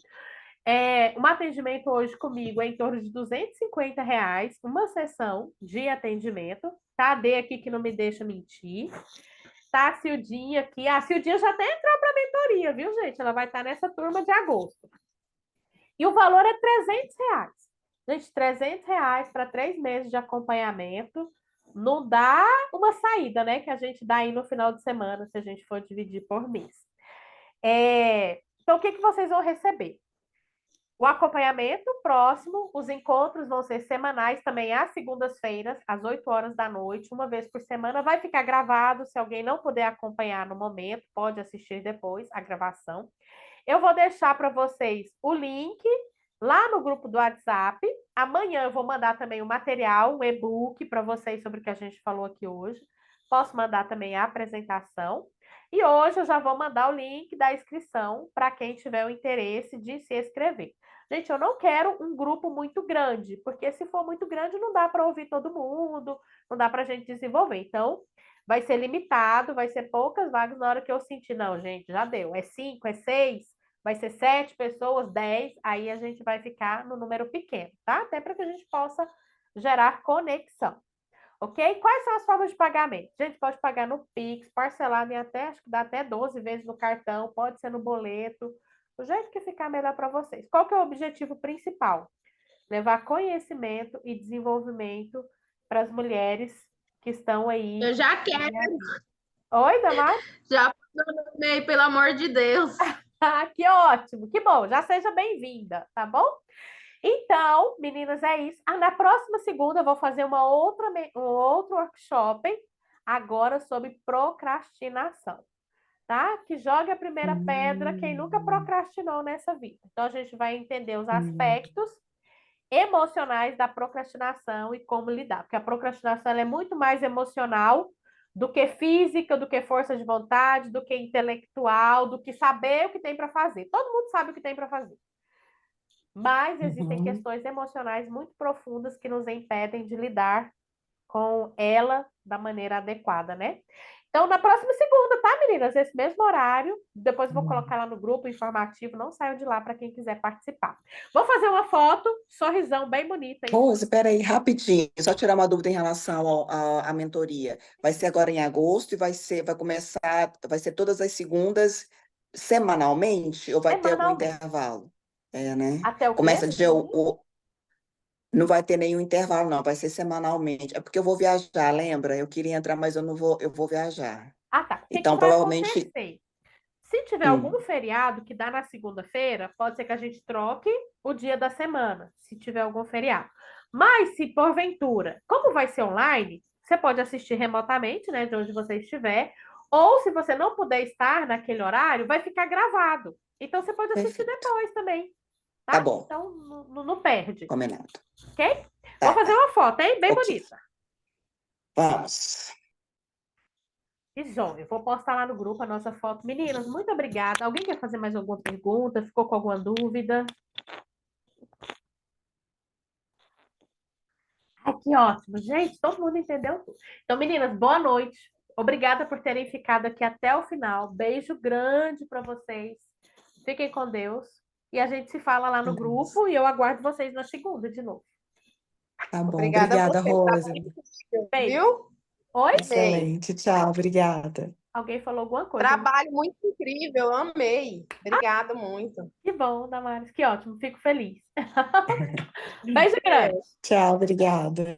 Um atendimento hoje comigo é em torno de R$ 250, uma sessão de atendimento. Tá a D aqui que não me deixa mentir. Tá a Cildinha aqui. A Cildinha já até entrou para a mentoria, viu, gente? Ela vai estar nessa turma de agosto. E o valor é R$ 300. Gente, R$ 300 para 3 meses de acompanhamento não dá uma saída, né? Que a gente dá aí no final de semana, se a gente for dividir por mês. Então, o que vocês vão receber? O acompanhamento próximo, os encontros vão ser semanais também às segundas-feiras, às 8 horas da noite, uma vez por semana. Vai ficar gravado, se alguém não puder acompanhar no momento, pode assistir depois a gravação. Eu vou deixar para vocês o link lá no grupo do WhatsApp. Amanhã eu vou mandar também o material, um e-book para vocês sobre o que a gente falou aqui hoje. Posso mandar também a apresentação. E hoje eu já vou mandar o link da inscrição para quem tiver o interesse de se inscrever. Gente, eu não quero um grupo muito grande, porque se for muito grande não dá para ouvir todo mundo, não dá para a gente desenvolver. Então, vai ser limitado, vai ser poucas vagas na hora que eu sentir, não, gente, já deu. É 5, é 6, vai ser 7 pessoas, 10, aí a gente vai ficar no número pequeno, tá? Até para que a gente possa gerar conexão. Ok? Quais são as formas de pagamento? A gente pode pagar no Pix, parcelado em até, acho que dá até 12 vezes no cartão, pode ser no boleto, do jeito que ficar melhor para vocês. Qual que é o objetivo principal? Levar conhecimento e desenvolvimento para as mulheres que estão aí. Eu já quero. Oi, Damar? Já mandei, pelo amor de Deus. Que ótimo, que bom, já seja bem-vinda, tá bom? Então, meninas, é isso. Na próxima segunda eu vou fazer um outro workshop agora sobre procrastinação, tá? Que jogue a primeira pedra quem nunca procrastinou nessa vida. Então, a gente vai entender os aspectos emocionais da procrastinação e como lidar, porque a procrastinação ela é muito mais emocional do que física, do que força de vontade, do que intelectual, do que saber o que tem para fazer. Todo mundo sabe o que tem para fazer. Mas existem questões emocionais muito profundas que nos impedem de lidar com ela da maneira adequada, né? Então, na próxima segunda, tá, meninas? Esse mesmo horário. Depois eu vou colocar lá no grupo informativo. Não saiam de lá para quem quiser participar. Vou fazer uma foto, sorrisão bem bonita. Rose, peraí, rapidinho, só tirar uma dúvida em relação à mentoria. Vai ser agora em agosto e vai ser todas as segundas semanalmente ou vai ter algum Semanalmente. intervalo? né? Até o quê? Começa dia Não vai ter nenhum intervalo, não, vai ser semanalmente. É porque eu vou viajar, lembra? Eu queria entrar, mas eu vou viajar. Tá. O que Então, vai provavelmente. acontecer? Se tiver algum feriado que dá na segunda-feira, pode ser que a gente troque o dia da semana, se tiver algum feriado. Mas se porventura, como vai ser online, você pode assistir remotamente, né, de onde você estiver, ou se você não puder estar naquele horário, vai ficar gravado. Então você pode assistir Perfeito. depois também, tá? Tá bom. Então não perde, Combinado. ok? Tá. Vou fazer uma foto, hein? Bem Ok. bonita. Vamos. E João, eu vou postar lá no grupo a nossa foto. Meninas, muito obrigada. Alguém quer fazer mais alguma pergunta? Ficou com alguma dúvida? Ai, que ótimo. Gente, todo mundo entendeu tudo. Então, meninas, boa noite. Obrigada por terem ficado aqui até o final. Beijo grande para vocês. Fiquem com Deus. E a gente se fala lá no grupo e eu aguardo vocês na segunda de novo. Tá bom. Obrigada a Obrigada, você, Rose. Beijo. Viu? Oi? Excelente. Tchau, obrigada. Alguém falou alguma coisa? Trabalho muito incrível, amei. Obrigada muito. Que bom, Damares. Que ótimo. Fico feliz. Beijo grande. Tchau, obrigada.